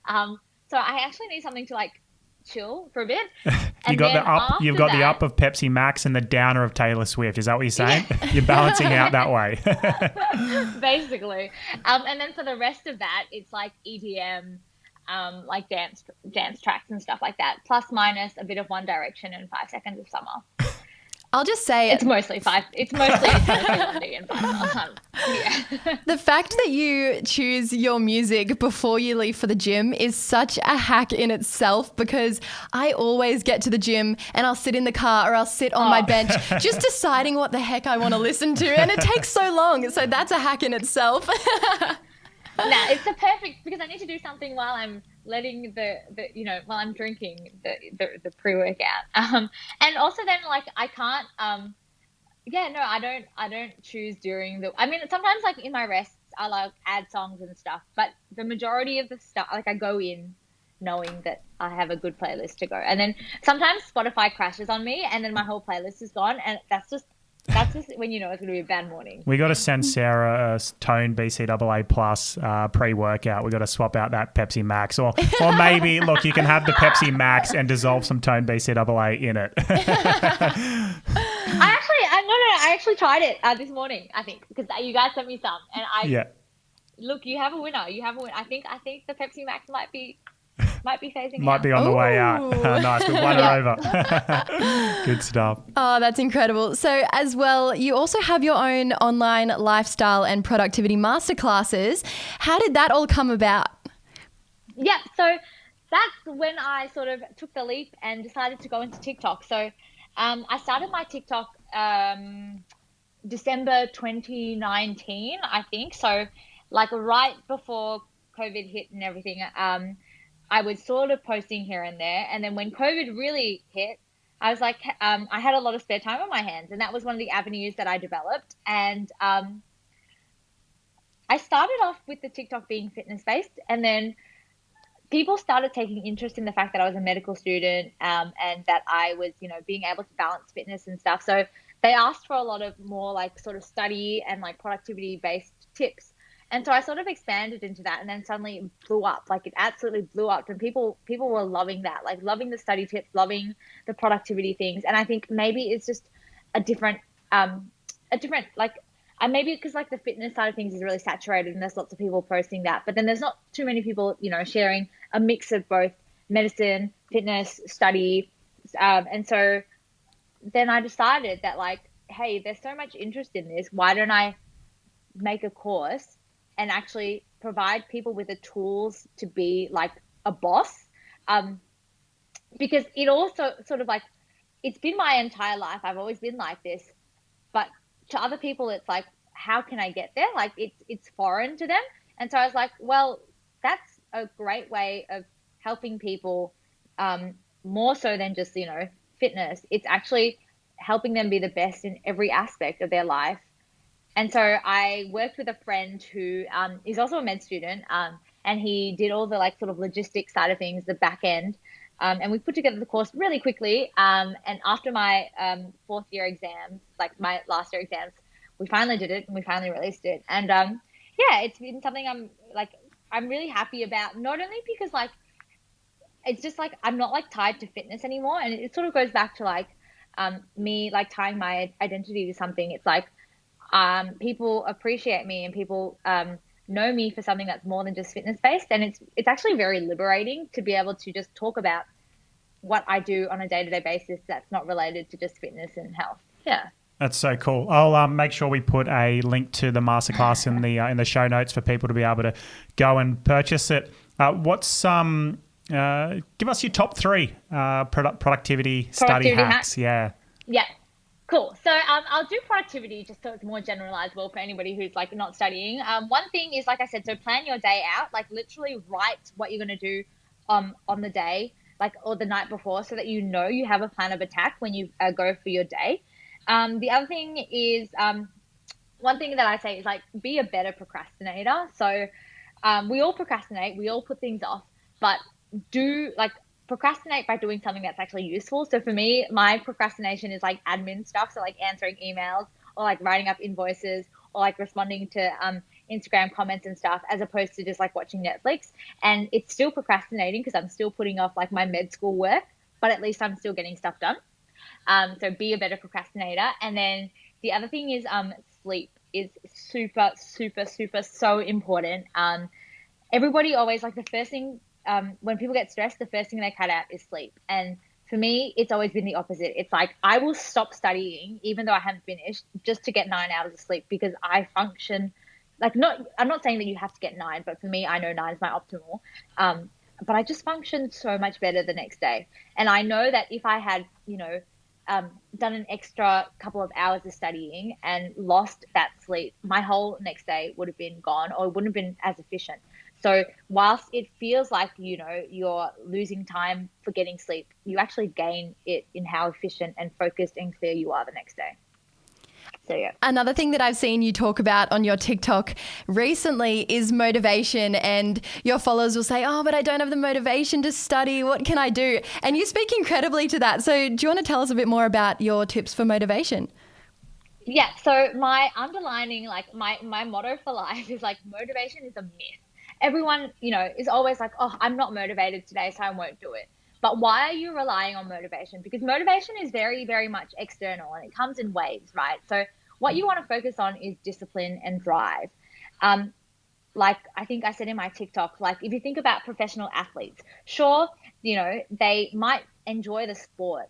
S3: So I actually need something to like chill for a bit.
S1: You've got the up of Pepsi Max and the downer of Taylor Swift. Is that what you're saying? Yeah. You're balancing out that way.
S3: Basically. And then for the rest of that, it's like EDM, like dance tracks and stuff like that, plus minus a bit of One Direction and 5 Seconds of Summer.
S2: I'll just say
S3: it's mostly Blondie and 5. Yeah.
S2: The fact that you choose your music before you leave for the gym is such a hack in itself, because I always get to the gym and I'll sit in the car or I'll sit on my bench just deciding what the heck I want to listen to, and it takes so long. So that's a hack in itself.
S3: No, it's a perfect, because I need to do something while I'm letting while I'm drinking the pre-workout. And also then like I can't, I don't choose during I mean, sometimes like in my rests, I like add songs and stuff, but the majority of the stuff, like I go in knowing that I have a good playlist to go. And then sometimes Spotify crashes on me and then my whole playlist is gone, and that's just when you know it's going to be a bad morning.
S1: We got to send Sarah a Tone BCAA Plus pre-workout. We got to swap out that Pepsi Max, or maybe look, you can have the Pepsi Max and dissolve some Tone BCAA in it.
S3: I actually tried it this morning, I think, because you guys sent me some, and look, you have a winner. I think the Pepsi Max might be phasing out.
S1: Might be on the way out. Nice. We've won her over. Good stuff.
S2: Oh, that's incredible. So as well, you also have your own online lifestyle and productivity masterclasses. How did that all come about?
S3: yeah, so that's when I sort of took the leap and decided to go into TikTok. So I started my TikTok December 2019, I think. So, like right before COVID hit and everything, I was sort of posting here and there. And then when COVID really hit, I was like, I had a lot of spare time on my hands, and that was one of the avenues that I developed. And I started off with the TikTok being fitness based, and then people started taking interest in the fact that I was a medical student, and that I was, being able to balance fitness and stuff. So they asked for a lot of more like sort of study and like productivity based tips. And so I sort of expanded into that, and then suddenly it blew up. Like it absolutely blew up, and people were loving that, like loving the study tips, loving the productivity things. And I think maybe it's just a different, like, and maybe because like the fitness side of things is really saturated and there's lots of people posting that, but then there's not too many people, sharing a mix of both medicine, fitness, study. And so then I decided that, like, hey, there's so much interest in this. Why don't I make a course and actually provide people with the tools to be like a boss? Because it also sort of like, it's been my entire life. I've always been like this, but to other people, it's like, how can I get there? Like it's foreign to them. And so I was like, well, that's a great way of helping people, more so than just, fitness. It's actually helping them be the best in every aspect of their life. And so I worked with a friend who is also a med student, and he did all the like sort of logistics side of things, the back end. And we put together the course really quickly. And after my fourth year exams, like my last year exams, we finally did it and we finally released it. And yeah, it's been something I'm really happy about, not only because like it's just like I'm not like tied to fitness anymore. And it sort of goes back to like me like tying my identity to something. It's like people appreciate me, and people know me for something that's more than just fitness based. And it's actually very liberating to be able to just talk about what I do on a day-to-day basis that's not related to just fitness and health. Yeah.
S1: That's so cool. I'll make sure we put a link to the masterclass in the show notes for people to be able to go and purchase it. Give us your top three productivity study hacks. Yeah.
S3: Yeah. Cool. So I'll do productivity just so it's more generalizable for anybody who's like not studying. One thing is, like I said, so plan your day out, like literally write what you're going to do on the day, like, or the night before, so that you have a plan of attack when you go for your day. The other thing is, one thing that I say is like, be a better procrastinator. So we all procrastinate, we all put things off, but do like procrastinate by doing something that's actually useful. So for me, my procrastination is like admin stuff. So like answering emails, or like writing up invoices, or like responding to Instagram comments and stuff, as opposed to just like watching Netflix. And it's still procrastinating because I'm still putting off like my med school work, but at least I'm still getting stuff done. So be a better procrastinator. And then the other thing is sleep is super, super, super so important. Everybody always like the first thing, when people get stressed, the first thing they cut out is sleep. And for me, it's always been the opposite. It's like I will stop studying even though I haven't finished, just to get 9 hours of sleep, because I function like, I'm not saying that you have to get 9, but for me, I know 9 is my optimal. But I just function so much better the next day. And I know that if I had, done an extra couple of hours of studying and lost that sleep, my whole next day would have been gone, or it wouldn't have been as efficient. So whilst it feels like, you're losing time for getting sleep, you actually gain it in how efficient and focused and clear you are the next day. So, yeah.
S2: Another thing that I've seen you talk about on your TikTok recently is motivation, and your followers will say, oh, but I don't have the motivation to study. What can I do? And you speak incredibly to that. So do you want to tell us a bit more about your tips for motivation?
S3: Yeah. So my underlining, like my motto for life is like, motivation is a myth. Everyone, is always like, oh, I'm not motivated today, so I won't do it. But why are you relying on motivation? Because motivation is very, very much external, and it comes in waves, right? So what you want to focus on is discipline and drive. Like I think I said in my TikTok, like if you think about professional athletes, sure, they might enjoy the sport,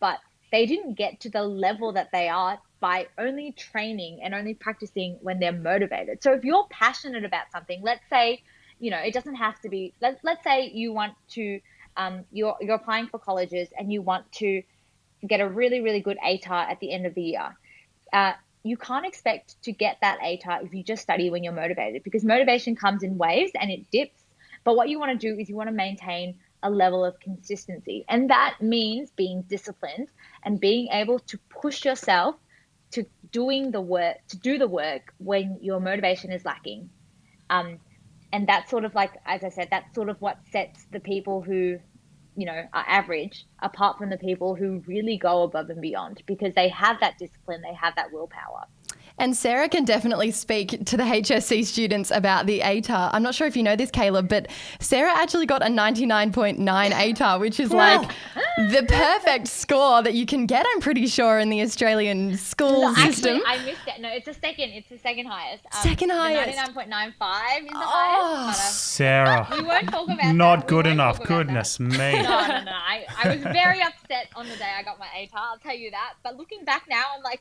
S3: but they didn't get to the level that they are by only training and only practicing when they're motivated. So if you're passionate about something, let's say it doesn't have to be, let's say you want to, you're applying for colleges and you want to get a really, really good ATAR at the end of the year. You can't expect to get that ATAR if you just study when you're motivated, because motivation comes in waves and it dips. But what you want to do is you want to maintain a level of consistency. And that means being disciplined and being able to push yourself to do the work when your motivation is lacking. And that's sort of like, as I said, that's sort of what sets the people who, are average apart from the people who really go above and beyond, because they have that discipline, they have that willpower.
S2: And Sarah can definitely speak to the HSC students about the ATAR. I'm not sure if you know this, Caleb, but Sarah actually got a 99.9 ATAR, which is like the perfect score that you can get, I'm pretty sure, in the Australian school system.
S3: Actually, I missed it. No, it's the second highest.
S2: Second highest.
S3: 99.95 is the highest. But,
S1: Sarah.
S3: We won't talk about
S1: Not
S3: that.
S1: good enough. Goodness me.
S3: No. I was very upset on the day I got my ATAR, I'll tell you that. But looking back now, I'm like,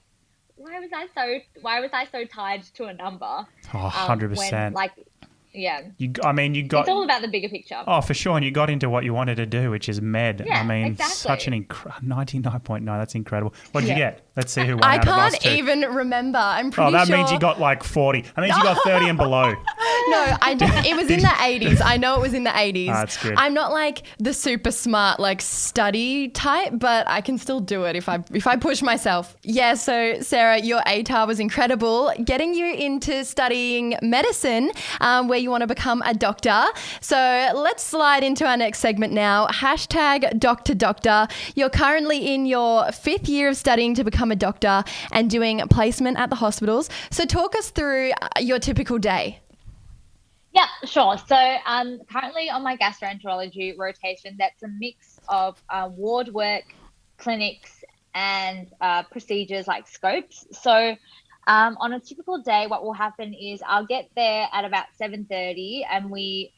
S3: why was I so tied to a number?
S1: Oh, 100%.
S3: Yeah.
S1: You got.
S3: It's all about the bigger picture.
S1: Oh, for sure. And you got into what you wanted to do, which is med.
S3: Yeah, exactly.
S1: Such an 99.9. That's incredible. What did you get? Let's see who won
S2: I
S1: out of us
S2: can't
S1: two.
S2: even remember. I'm pretty sure.
S1: Oh, that means you got like 40. That means you got 30 and below.
S2: No, it was in the 80s. I know it was in the 80s.
S1: That's good.
S2: I'm not like the super smart study type, but I can still do it if I push myself. Yeah, so Sarah, your ATAR was incredible, getting you into studying medicine, where you want to become a doctor. So let's slide into our next segment now. #DoctorDoctor. You're currently in your 5th year of studying to become a doctor and doing placement at the hospitals. So talk us through your typical day.
S3: Yeah, sure. So currently on my gastroenterology rotation, that's a mix of ward work, clinics, and procedures like scopes. So on a typical day, what will happen is I'll get there at about 7:30, and we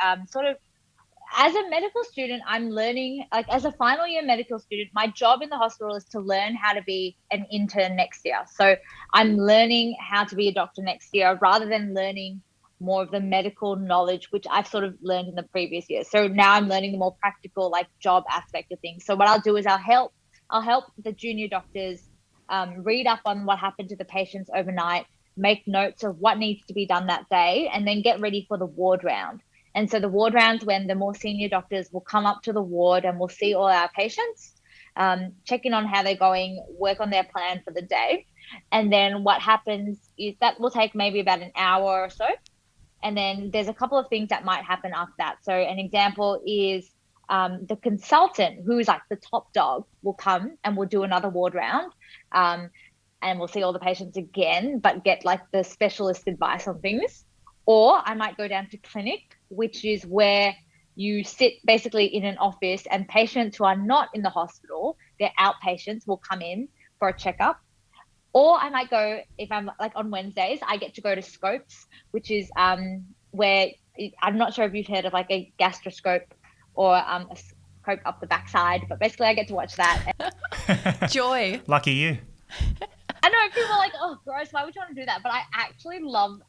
S3: as a medical student, I'm learning, as a final year medical student, my job in the hospital is to learn how to be an intern next year. So I'm learning how to be a doctor next year rather than learning more of the medical knowledge, which I've sort of learned in the previous year. So now I'm learning the more practical, job aspect of things. So what I'll do is I'll help the junior doctors read up on what happened to the patients overnight, make notes of what needs to be done that day, and then get ready for the ward round. And so the ward rounds, when the more senior doctors will come up to the ward and we'll see all our patients, check in on how they're going, work on their plan for the day. And then what happens is that will take maybe about an hour or so. And then there's a couple of things that might happen after that. So an example is the consultant, who is the top dog, will come and we'll do another ward round. And we'll see all the patients again, but get the specialist advice on things. Or I might go down to clinic, which is where you sit basically in an office, and patients who are not in the hospital, they're outpatients, will come in for a checkup. Or I might go, if I'm on Wednesdays, I get to go to scopes, which is where, I'm not sure if you've heard of a gastroscope or a scope up the backside, but basically I get to watch that.
S2: Joy.
S1: Lucky you.
S3: I know people are like, oh, gross, why would you want to do that? But I actually love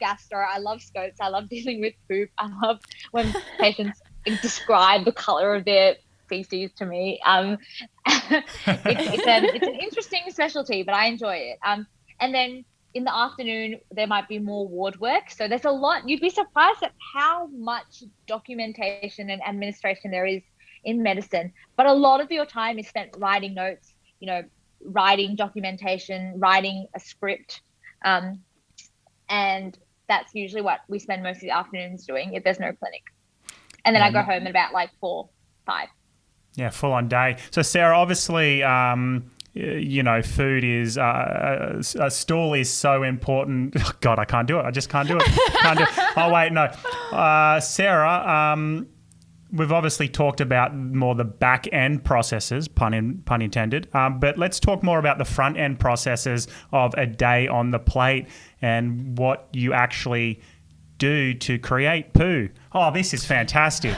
S3: gastro. I love scopes. I love dealing with poop. I love when patients describe the color of their feces to me. It's an interesting specialty, but I enjoy it. And then in the afternoon, there might be more ward work. So there's a lot. You'd be surprised at how much documentation and administration there is in medicine. But a lot of your time is spent writing notes, writing documentation, writing a script. And that's usually what we spend most of the afternoons doing if there's no clinic. And then I go home at about 4, 5.
S1: Yeah, full on day. So Sarah, obviously, food is a stool is so important. Oh, God, I can't do it. I just can't do it. Oh wait, no. Sarah, we've obviously talked about more the back end processes, pun intended. But let's talk more about the front end processes of a day on the plate and what you actually do to create poo. Oh, this is fantastic.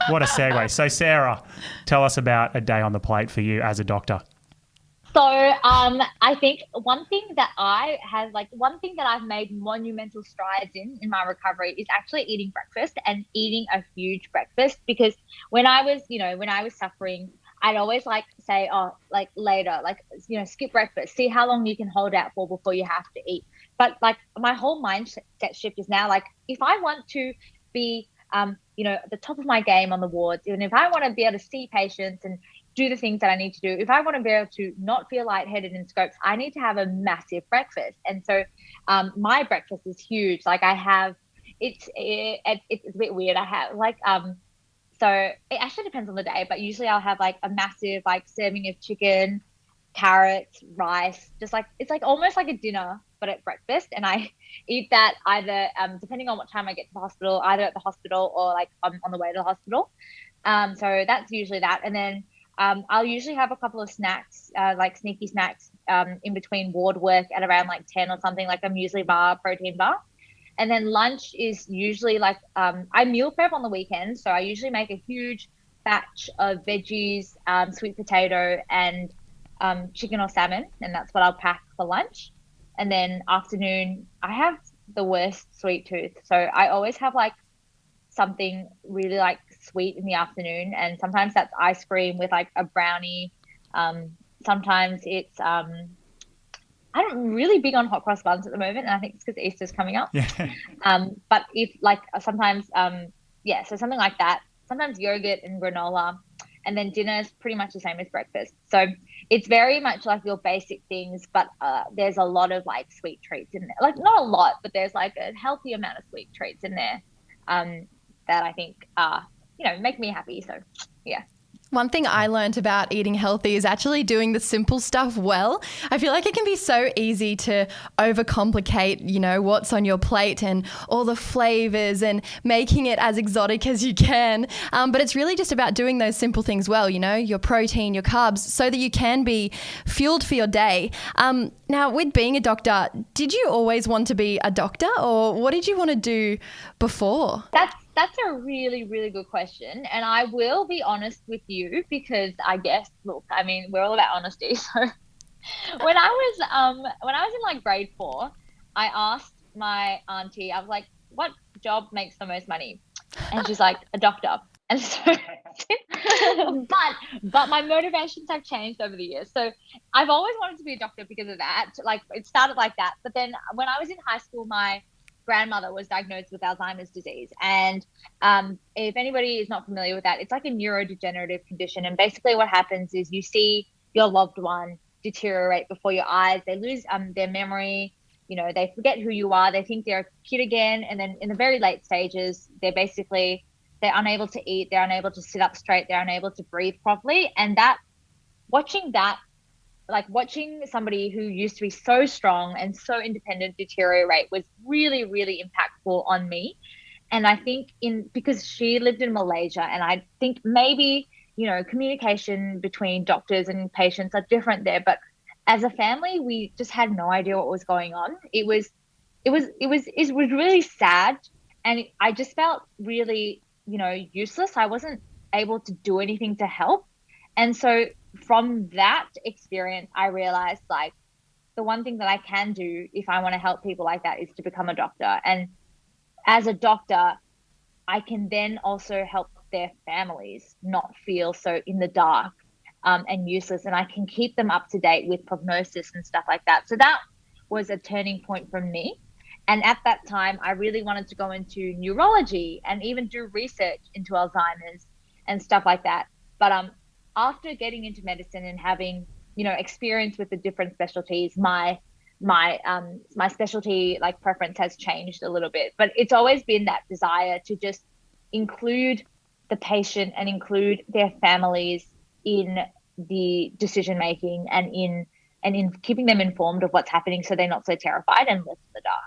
S1: What a segue. So Sarah, tell us about a day on the plate for you as a doctor.
S3: So I think one thing that I've made monumental strides in my recovery is actually eating breakfast and eating a huge breakfast, because when I was suffering, I'd always like say, oh, like later, like, skip breakfast, see how long you can hold out for before you have to eat. But like my whole mindset shift is now like, if I want to be at the top of my game on the wards, and if I want to be able to see patients and do the things that I need to do, if I want to be able to not feel lightheaded in scopes, I need to have a massive breakfast. And so my breakfast is huge. Like it's a bit weird. I have so it actually depends on the day, but usually I'll have like a massive like serving of chicken, carrots, rice, just like it's like almost like a dinner, but at breakfast. And I eat that either depending on what time I get to the hospital, either at the hospital or like on the way to the hospital. So that's usually that. And then I'll usually have a couple of snacks, like sneaky snacks, in between ward work at around like 10 or something, like a muesli bar, protein bar. And then lunch is usually like, I meal prep on the weekends. So I usually make a huge batch of veggies, sweet potato, and chicken or salmon. And that's what I'll pack for lunch. And then afternoon, I have the worst sweet tooth. So I always have like something really like sweet in the afternoon. And sometimes that's ice cream with like a brownie. Sometimes it's, I'm really big on hot cross buns at the moment, and I think it's because Easter's coming up.
S1: Yeah.
S3: But if like sometimes, so something like that. Sometimes yogurt and granola, and then dinner is pretty much the same as breakfast. So it's very much like your basic things, but there's a lot of like sweet treats in there. Like not a lot, but there's like a healthy amount of sweet treats in there that I think make me happy. So yeah.
S2: One thing I learned about eating healthy is actually doing the simple stuff well. I feel like it can be so easy to overcomplicate, what's on your plate and all the flavors and making it as exotic as you can. But it's really just about doing those simple things well, your protein, your carbs, so that you can be fueled for your day. Now, with being a doctor, did you always want to be a doctor, or what did you want to do before?
S3: That's a really, really good question. And I will be honest with you, because I guess, look, I mean, we're all about honesty. So when I was in like grade 4, I asked my auntie, I was like, what job makes the most money? And she's like, a doctor. And so, but my motivations have changed over the years. So I've always wanted to be a doctor because of that. Like it started like that. But then when I was in high school, my grandmother was diagnosed with Alzheimer's disease. And if anybody is not familiar with that, it's like a neurodegenerative condition. And basically what happens is you see your loved one deteriorate before your eyes. They lose their memory. They forget who you are. They think they're a kid again. And then in the very late stages, they're unable to eat. They're unable to sit up straight. They're unable to breathe properly. And watching somebody who used to be so strong and so independent deteriorate was really, really impactful on me. And I think because she lived in Malaysia, and I think maybe, communication between doctors and patients are different there. But as a family, we just had no idea what was going on. It was really sad. And I just felt really, useless. I wasn't able to do anything to help. And so from that experience, I realized like the one thing that I can do if I want to help people like that is to become a doctor. And as a doctor, I can then also help their families not feel so in the dark and useless. And I can keep them up to date with prognosis and stuff like that. So that was a turning point for me. And at that time, I really wanted to go into neurology and even do research into Alzheimer's and stuff like that. But after getting into medicine and having, experience with the different specialties, my specialty like preference has changed a little bit. But it's always been that desire to just include the patient and include their families in the decision making and in keeping them informed of what's happening, so they're not so terrified and left in the dark.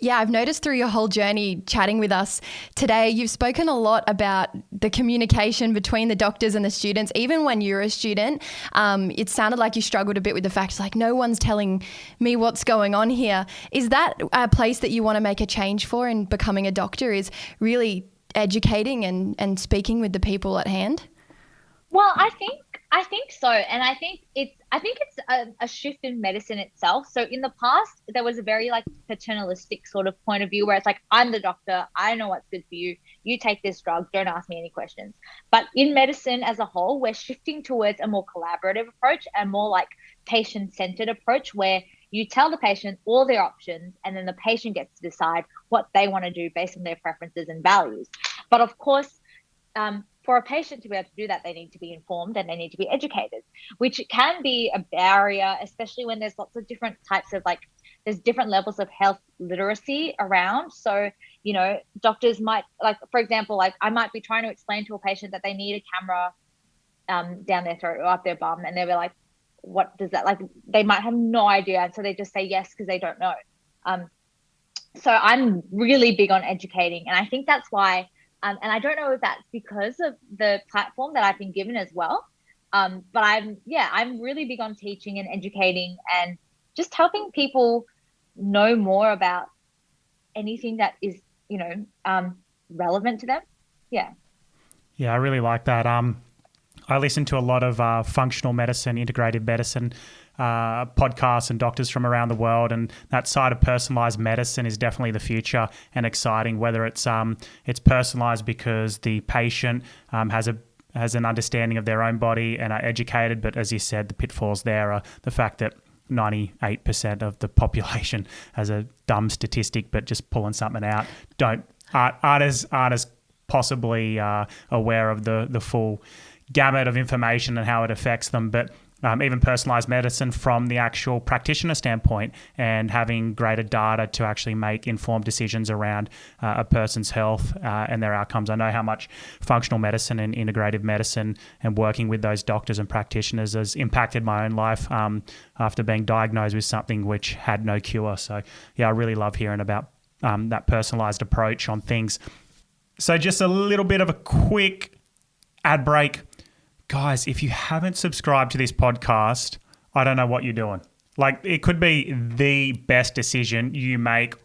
S2: Yeah, I've noticed through your whole journey chatting with us today, you've spoken a lot about the communication between the doctors and the students. Even when you're a student, it sounded like you struggled a bit with the fact, like, no one's telling me what's going on here. Is that a place that you want to make a change for in becoming a doctor, is really educating and speaking with the people at hand?
S3: Well, I think I think so, and I think it's a shift in medicine itself. So in the past, there was a very like paternalistic sort of point of view where it's like, I'm the doctor, I know what's good for you. You take this drug, don't ask me any questions. But in medicine as a whole, we're shifting towards a more collaborative approach and more like patient-centered approach where you tell the patient all their options, and then the patient gets to decide what they want to do based on their preferences and values. But of course, for a patient to be able to do that, they need to be informed and they need to be educated, which can be a barrier, especially when there's lots of different types of like, there's different levels of health literacy around. So, doctors might, like, for example, like I might be trying to explain to a patient that they need a camera down their throat or up their bum, and they'll be like, what does that, like, they might have no idea. And so they just say yes because they don't know. So I'm really big on educating. And I think that's why, and I don't know if that's because of the platform that I've been given as well. But I'm really big on teaching and educating and just helping people know more about anything that is, relevant to them. Yeah.
S1: Yeah, I really like that. I listen to a lot of functional medicine, integrative medicine podcasts and doctors from around the world, and that side of personalized medicine is definitely the future and exciting. Whether it's personalized because the patient has an understanding of their own body and are educated, but as you said, the pitfalls there are the fact that 98% of the population, as a dumb statistic, but just pulling something out, aren't as possibly aware of the full gamut of information and how it affects them. But even personalized medicine from the actual practitioner standpoint and having greater data to actually make informed decisions around a person's health and their outcomes. I know how much functional medicine and integrative medicine and working with those doctors and practitioners has impacted my own life after being diagnosed with something which had no cure. So yeah, I really love hearing about that personalized approach on things. So just a little bit of a quick ad break. Guys, if you haven't subscribed to this podcast, I don't know what you're doing. Like, it could be the best decision you make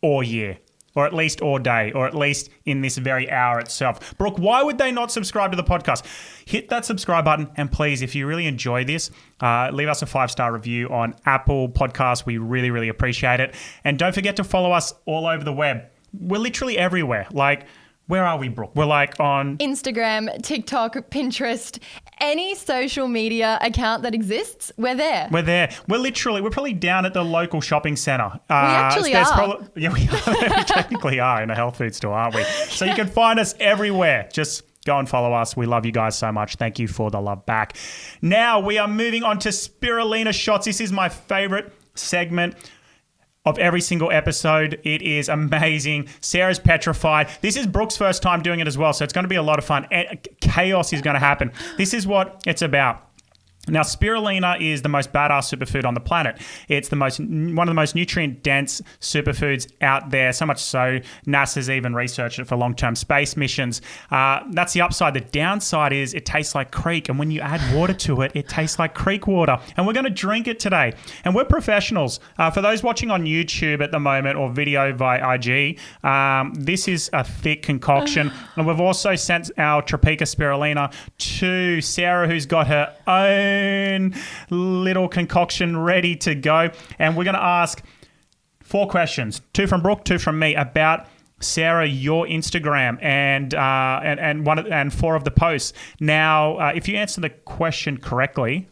S1: all year, or at least all day, or at least in this very hour itself. Brooke, why would they not subscribe to the podcast? Hit that subscribe button, and please, if you really enjoy this, leave us a 5-star review on Apple Podcasts. We really, really appreciate it. And don't forget to follow us all over the web. We're literally everywhere. Like, where are we, Brooke? We're like on
S2: Instagram, TikTok, Pinterest, any social media account that exists, we're there.
S1: We're there. We're probably down at the local shopping centre.
S2: We actually are.
S1: We technically are in a health food store, aren't we? So you can find us everywhere. Just go and follow us. We love you guys so much. Thank you for the love back. Now we are moving on to Spirulina shots. This is my favourite segment of every single episode. It is amazing. Sarah's petrified. This is Brooke's first time doing it as well, so it's going to be a lot of fun. Chaos is going to happen. This is what it's about. Now, spirulina is the most badass superfood on the planet. It's one of the most nutrient-dense superfoods out there, so much so NASA's even researched it for long-term space missions. That's the upside. The downside is it tastes like creek, and when you add water to it, it tastes like creek water. And we're going to drink it today. And we're professionals. For those watching on YouTube at the moment or video via IG, this is a thick concoction. And we've also sent our Tropica spirulina to Sarah, who's got her own little concoction ready to go, and we're going to ask 4 questions, 2 from Brooke, 2 from me, about Sarah, your Instagram, and 4 of the posts. Now, if you answer the question correctly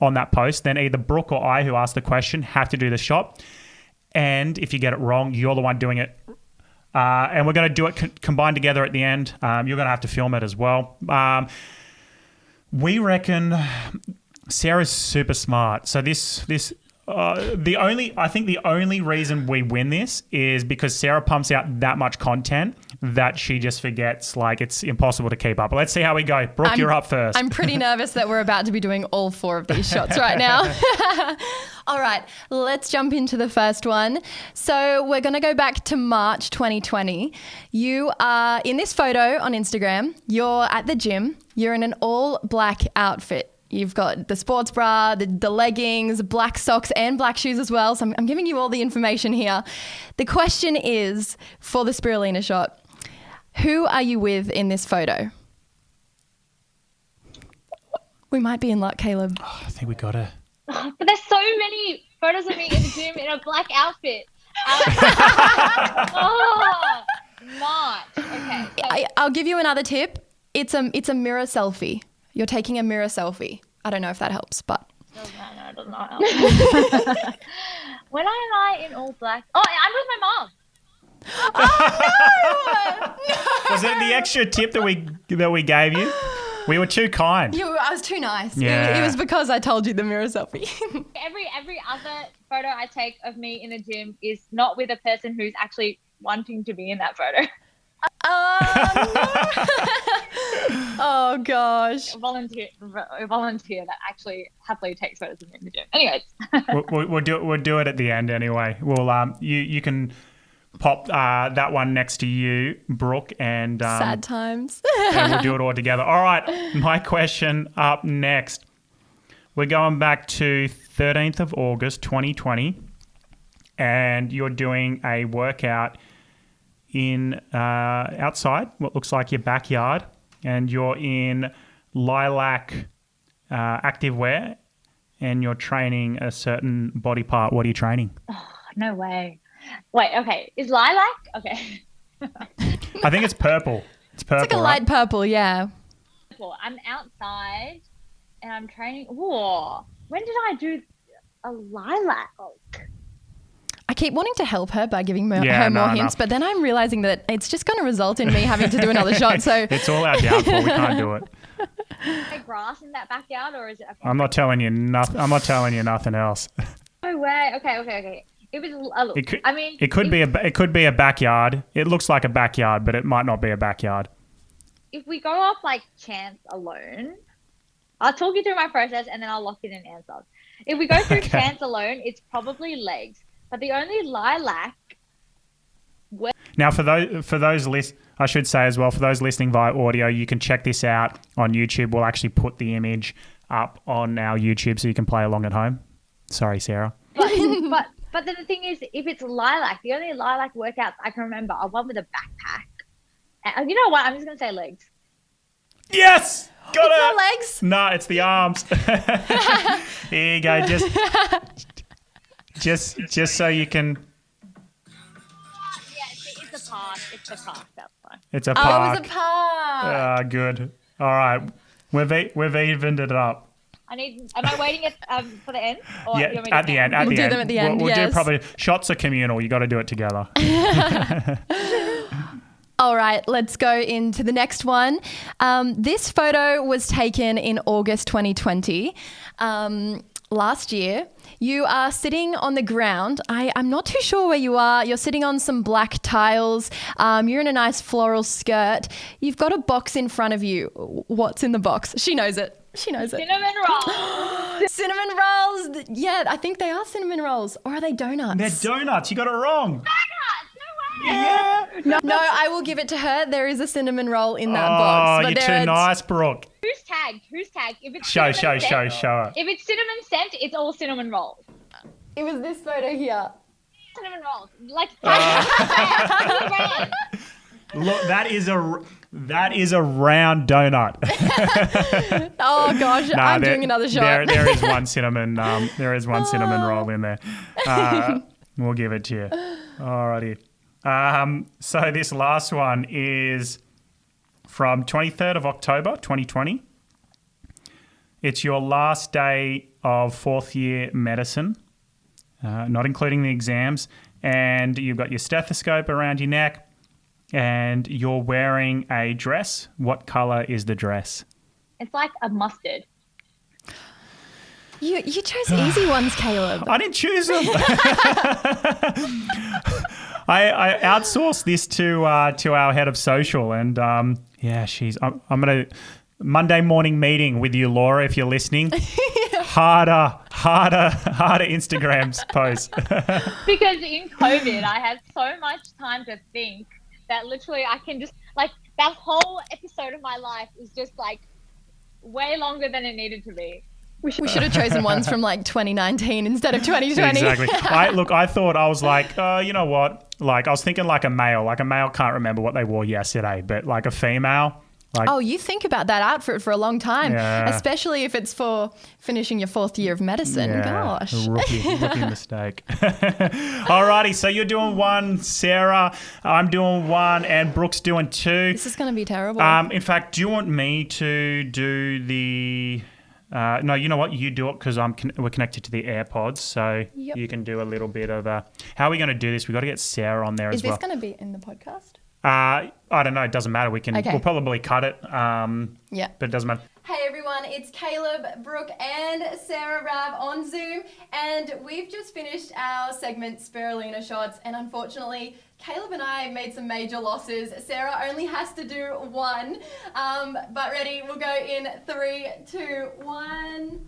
S1: on that post, then either Brooke or I, who asked the question, have to do the shot, and if you get it wrong, you're the one doing it. And we're going to do it combined together at the end. You're going to have to film it as well. We reckon Sarah's super smart. So the only reason we win this is because Sarah pumps out that much content that she just forgets. Like, it's impossible to keep up. But let's see how we go. Brooke, you're up first.
S2: I'm pretty nervous that we're about to be doing all 4 of these shots right now. All right, let's jump into the first one. So we're going to go back to March 2020. You are in this photo on Instagram. You're at the gym. You're in an all black outfit. You've got the sports bra, the leggings, black socks and black shoes as well. So I'm giving you all the information here. The question is, for the spirulina shot, who are you with in this photo? We might be in luck, Caleb.
S1: I think we got to.
S3: But there's so many photos of me in the gym in a black outfit. Oh, March. Okay. So
S2: I'll give you another tip. It's a mirror selfie. You're taking a mirror selfie. I don't know if that helps, but.
S3: no, it does not help. When am I in all black? Oh, I'm with my mom.
S2: Oh no!
S1: Was it the extra tip that we gave you? We were too kind.
S2: I was too nice.
S1: Yeah.
S2: It was because I told you the mirror selfie.
S3: Every other photo I take of me in the gym is not with a person who's actually wanting to be in that photo.
S2: No. Oh gosh.
S3: A volunteer that actually happily takes photos of me in the gym. Anyways.
S1: We'll do it at the end anyway. We'll you can pop that one next to you, Brooke, and
S2: Sad times.
S1: and we'll do it all together. All right, my question up next. We're going back to 13th of August 2020, and you're doing a workout in outside what looks like your backyard, and you're in lilac activewear, and you're training a certain body part. What are you training?
S3: Oh, no way. Wait, okay. Is lilac? Okay.
S1: I think it's purple. It's purple.
S2: It's like a
S1: right?
S2: light purple, yeah.
S3: Well, I'm outside and I'm training. Whoa. When did I do a lilac?
S2: I keep wanting to help her by giving her
S1: Yeah,
S2: more
S1: no,
S2: hints, but then I'm realizing that it's just going to result in me having to do another shot. So
S1: It's all our downfall. We can't do it.
S3: Is there grass in that backyard or is it?
S1: I'm not telling you nothing. I'm not telling you nothing else.
S3: No way. Okay. It was a
S1: It could.
S3: I mean,
S1: it could be a backyard. It looks like a backyard, but it might not be a backyard.
S3: if we go off like chance alone, I'll talk you through my process and then I'll lock in an answer. If we go through
S1: Okay.
S3: chance alone, it's probably legs. But the only lilac.
S1: Now, for those I should say as well, for those listening via audio, you can check this out on YouTube. We'll actually put the image up on our YouTube so you can play along at home. Sorry, Sarah.
S3: But then the thing is, if it's lilac, the only lilac workouts I can remember are one with a backpack. And you know what? I'm just gonna say legs.
S1: Yes, got
S2: it's
S1: it.
S2: not legs.
S1: No, it's the arms. Here you go. Just so you can.
S3: Yeah, it's a park. It's a park. That's fine.
S1: It's a
S2: Oh,
S1: park.
S2: it was a park.
S1: Good. All right, we've evened it up.
S3: Am I waiting for the end? Or
S1: Yeah,
S3: you want me to
S1: at the end.
S3: count?
S1: At
S2: We'll
S1: the
S2: do
S1: end.
S2: them at the end,
S1: We'll do
S2: yes.
S1: probably shots are communal. You got to do it together.
S2: All right, let's go into the next one. This photo was taken in August 2020. Last year, you are sitting on the ground. I'm not too sure where you are. You're sitting on some black tiles. You're in a nice floral skirt. You've got a box in front of you. What's in the box? She knows it.
S3: Cinnamon roll.
S2: Cinnamon rolls. Yeah, I think they are cinnamon rolls. Or are they donuts?
S1: They're donuts. You got it wrong.
S3: No way.
S1: Yeah.
S2: No, I will give it to her. There is a cinnamon roll in that
S1: Oh,
S2: box.
S1: you're
S2: there
S1: too nice, Brooke.
S3: Who's tagged? If it's
S1: Show
S3: cinnamon scent,
S1: it.
S3: If it's cinnamon scent, it's all cinnamon rolls.
S2: It was this photo here.
S3: Cinnamon rolls. Like
S1: Look, that is a round donut.
S2: Oh gosh,
S1: Nah,
S2: I'm doing another shot.
S1: There is one cinnamon. There is one cinnamon roll in there. We'll give it to you. Alrighty. So this last one is from 23rd of October, 2020. It's your last day of fourth year medicine, not including the exams, and you've got your stethoscope around your neck, and you're wearing a dress. What color is the dress?
S3: It's like a mustard.
S2: You chose easy ones, Caleb.
S1: I didn't choose them. I outsourced this to our head of social, and yeah, I'm gonna Monday morning meeting with you, Laura, if you're listening. harder Instagram posts.
S3: Because in COVID, I had so much time to think that literally I can just, like, that whole episode of my life is just, like, way longer than it needed to be.
S2: We should have chosen ones from like 2019 instead of 2020.
S1: Exactly. I was like, you know what? Like, I was thinking like a male. Like, a male can't remember what they wore yesterday, but like a female, Like,
S2: Oh, you think about that outfit for a long time,
S1: Yeah.
S2: especially if it's for finishing your 4th year of medicine.
S1: yeah,
S2: Gosh.
S1: rookie mistake. Alrighty, so you're doing 1, Sarah. I'm doing 1, and Brooke's doing 2.
S2: This is going to be terrible.
S1: In fact, do you want me to do the? No, you know what? You do it because we're connected to the AirPods, so
S2: Yep.
S1: you can do a little bit of a. How are we going to do this? We got to get Sarah on there
S2: is
S1: as
S2: this
S1: well.
S2: going to be in the podcast?
S1: I don't know. It doesn't matter. We can.
S2: Okay.
S1: We'll probably cut it.
S2: Yeah.
S1: But it doesn't matter.
S2: Hey everyone, it's Caleb, Brooke, and Sarah Rav on Zoom, and we've just finished our segment Spirulina Shots, and unfortunately, Caleb and I made some major losses. Sarah only has to do 1, but ready, we'll go in 3, 2, 1.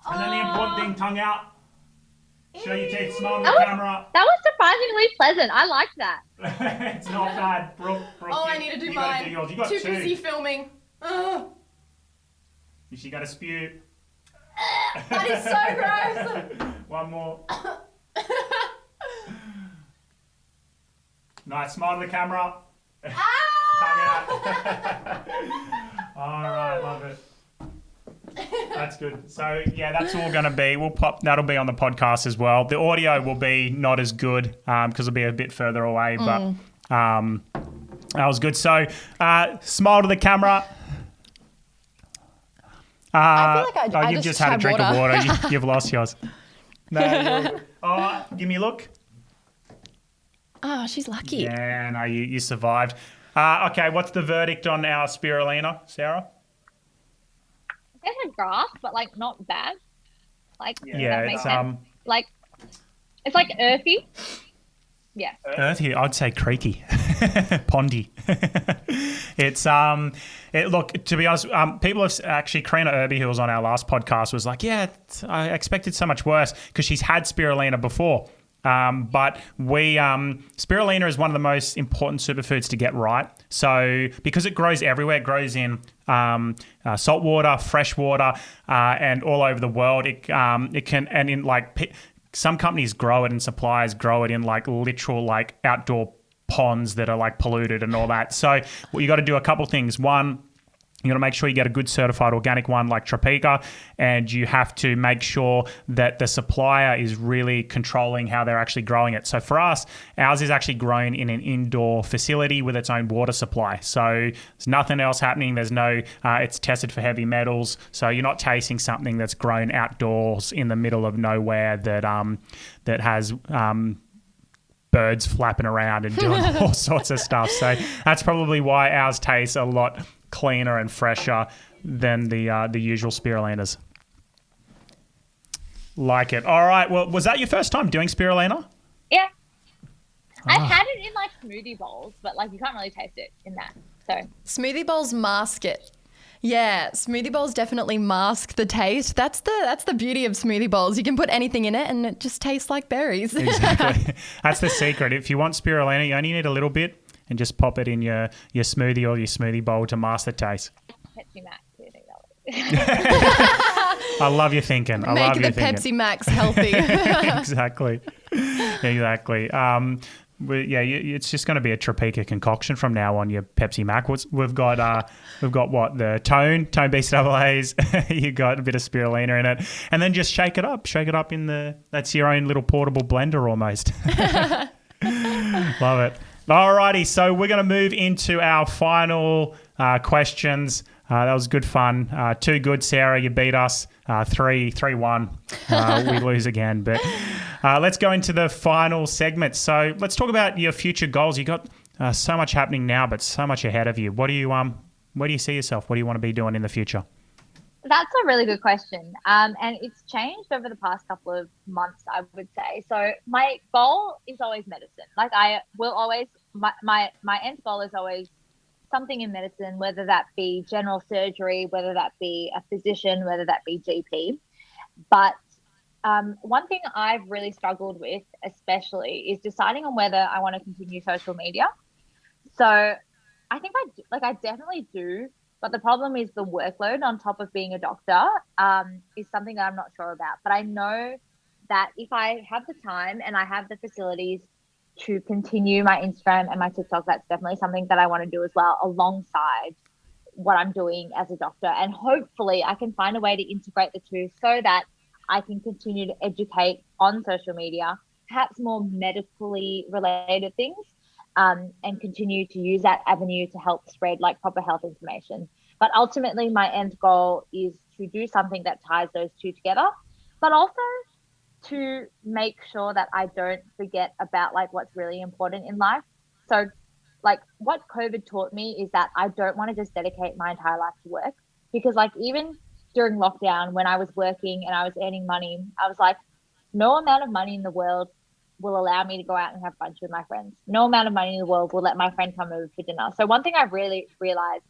S1: And then the important thing, tongue out. Show your teeth, smile on the
S3: That was-
S1: camera.
S3: That was surprisingly pleasant. I liked that.
S1: It's not bad, Brooke.
S2: Oh, I need to do
S1: you
S2: mine.
S1: Gotta do yours. You got
S2: Too
S1: 2.
S2: busy filming. Ugh,
S1: You got to spew.
S2: that is so gross.
S1: 1 more. Nice. Smile to the camera.
S2: Ah!
S1: Tongue out. All right, love it. That's good. So yeah, that's all going to be. That'll be on the podcast as well. The audio will be not as good because it'll be a bit further away. But that was good. So smile to the camera.
S2: I feel like I
S1: you've
S2: just
S1: had a
S2: had
S1: drink of
S2: water.
S1: water. You've lost yours. No, you're good. Oh, give me a look.
S2: Oh, she's lucky.
S1: Yeah, no, you survived. Okay, what's the verdict on our spirulina, Sarah?
S3: There's a grass, but like not bad. Like
S1: Yeah,
S3: that makes
S1: it's
S3: sense. Like it's like earthy. Yeah.
S1: earthy. I'd say creaky, pondy. It's look, to be honest, people have actually Karina Irby, who was on our last podcast, was like, yeah, I expected so much worse because she's had spirulina before. But spirulina is one of the most important superfoods to get right. So because it grows everywhere, it grows in salt water, fresh water, and all over the world. It can, and in like some companies grow it and suppliers grow it in like literal like outdoor ponds that are like polluted and all that. So you got to do a couple things. One, you got to make sure you get a good certified organic one like Tropika, and you have to make sure that the supplier is really controlling how they're actually growing it. So for us, ours is actually grown in an indoor facility with its own water supply. So there's nothing else happening. There's no, it's tested for heavy metals. So you're not tasting something that's grown outdoors in the middle of nowhere that has birds flapping around and doing all sorts of stuff. So that's probably why ours tastes a lot cleaner and fresher than the usual spirulinas. Like it. All right. Well, was that your first time doing spirulina?
S3: Yeah. I've had it in like smoothie bowls, but like you can't really taste it in that. So
S2: Smoothie bowls mask it. Yeah, smoothie bowls definitely mask the taste. That's the beauty of smoothie bowls. You can put anything in it and it just tastes like berries.
S1: Exactly. That's the secret. If you want spirulina, you only need a little bit and just pop it in your smoothie or your smoothie bowl to mask the taste.
S3: Pepsi Max.
S1: I love your thinking. I
S2: Make
S1: love
S2: the
S1: your thinking.
S2: Pepsi Max healthy.
S1: Exactly. It's just going to be a Tropika concoction from now on. Your Pepsi Max. We've got what, the Tone BCAAs. You got a bit of spirulina in it, and then just shake it up in that's your own little portable blender almost. Love it. Alrighty, so we're going to move into our final questions. That was good fun. 2 good, Sarah. You beat us. 3-1. We lose again. But let's go into the final segment. So let's talk about your future goals. You got so much happening now, but so much ahead of you. What do you where do you see yourself? What do you want to be doing in the future?
S3: That's a really good question. And it's changed over the past couple of months, I would say. So my goal is always medicine. Like I will always, my end goal is always something in medicine, whether that be general surgery, whether that be a physician, whether that be GP. But one thing I've really struggled with, especially, is deciding on whether I want to continue social media. So I think I definitely do. But the problem is the workload on top of being a doctor is something that I'm not sure about. But I know that if I have the time and I have the facilities to continue my Instagram and my TikTok. That's definitely something that I want to do as well, alongside what I'm doing as a doctor. And hopefully I can find a way to integrate the two so that I can continue to educate on social media, perhaps more medically related things, and continue to use that avenue to help spread like proper health information. But ultimately my end goal is to do something that ties those two together, but also to make sure that I don't forget about like what's really important in life. So like what COVID taught me is that I don't want to just dedicate my entire life to work, because like even during lockdown when I was working and I was earning money, I was like, no amount of money in the world will allow me to go out and have lunch with my friends. No amount of money in the world will let my friend come over for dinner. So one thing I've really realized,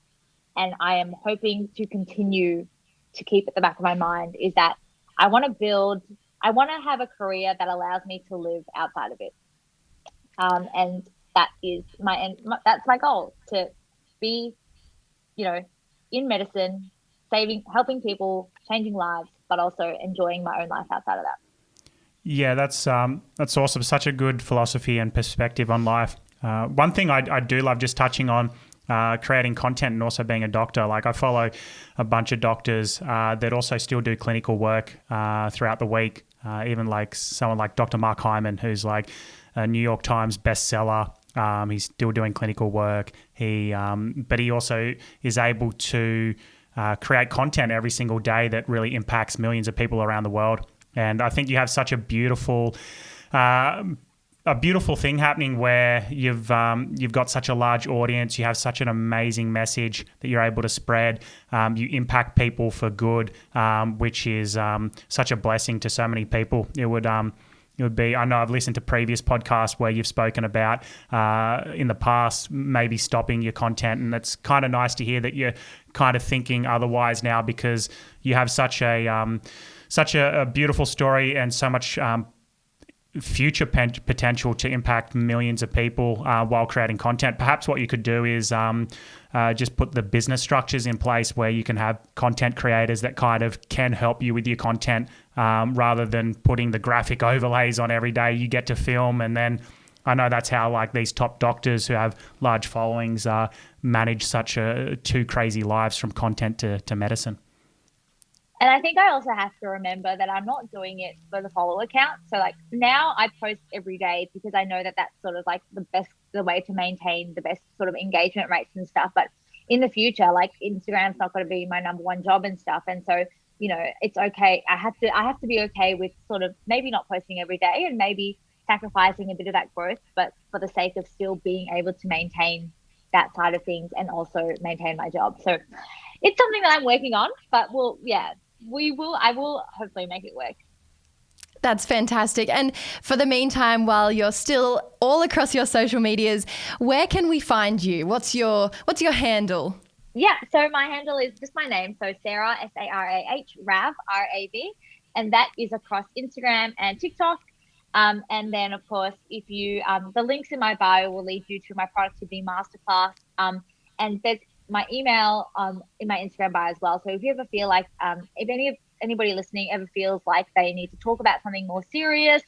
S3: and I am hoping to continue to keep at the back of my mind, is that I want to have a career that allows me to live outside of it. And that is that's my goal, to be, in medicine, helping people, changing lives, but also enjoying my own life outside of that.
S1: Yeah, that's awesome. Such a good philosophy and perspective on life. One thing I do love, just touching on creating content and also being a doctor. Like I follow a bunch of doctors that also still do clinical work throughout the week. Even like someone like Dr. Mark Hyman, who's like a New York Times bestseller. He's still doing clinical work. But he also is able to create content every single day that really impacts millions of people around the world. And I think you have such a beautiful thing happening where you've got such a large audience. You have such an amazing message that you're able to spread. You impact people for good, which is such a blessing to so many people. It would be, I know I've listened to previous podcasts where you've spoken about in the past maybe stopping your content, and it's kind of nice to hear that you're kind of thinking otherwise now, because you have such a beautiful story and so much future potential to impact millions of people while creating content. Perhaps what you could do is just put the business structures in place where you can have content creators that kind of can help you with your content, rather than putting the graphic overlays on every day you get to film. And then I know that's how like these top doctors who have large followings manage such two crazy lives from content to medicine.
S3: And I think I also have to remember that I'm not doing it for the follower count. So like now I post every day because I know that that's sort of like the way to maintain the best sort of engagement rates and stuff. But in the future, like Instagram's not going to be my number one job and stuff. And so, it's okay. I have to be okay with sort of maybe not posting every day and maybe sacrificing a bit of that growth, but for the sake of still being able to maintain that side of things and also maintain my job. So it's something that I'm working on, but I will hopefully make it work.
S2: That's fantastic. And for the meantime, while you're still all across your social medias, where can we find you? What's your handle?
S3: Yeah, so my handle is just my name. So Sarah, Sarah, Rav, RAV. And that is across Instagram and TikTok. And then, of course, if you, the links in my bio will lead you to my productivity masterclass. And there's my email in my Instagram bio as well. So if you ever feel like, if anybody listening ever feels like they need to talk about something more serious,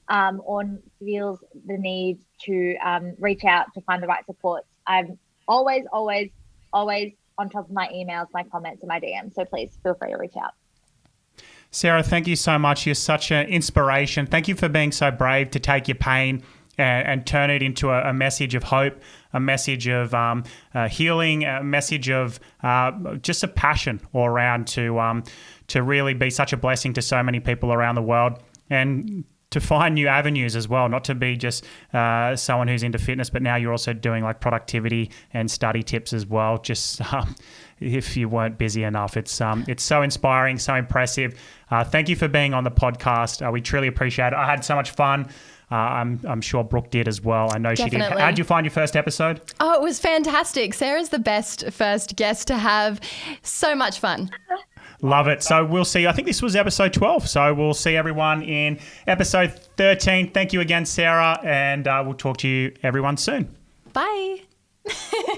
S3: or feels the need to reach out to find the right supports, I'm always on top of my emails, my comments, and my DMs. So please feel free to reach out.
S1: Sarah, thank you so much. You're such an inspiration. Thank you for being so brave to take your pain and turn it into a message of hope, a message of healing, a message of just a passion all around to really be such a blessing to so many people around the world, and to find new avenues as well, not to be just someone who's into fitness, but now you're also doing like productivity and study tips as well. Just if you weren't busy enough, it's so inspiring, so impressive. Thank you for being on the podcast. We truly appreciate it. I had so much fun. I'm sure Brooke did as well. I know
S2: Definitely.
S1: She did. How did you find your first episode?
S2: Oh, it was fantastic. Sarah's the best first guest to have. So much fun.
S1: Love it. So we'll see. I think this was episode 12. So we'll see everyone in episode 13. Thank you again, Sarah. And we'll talk to you everyone soon.
S2: Bye.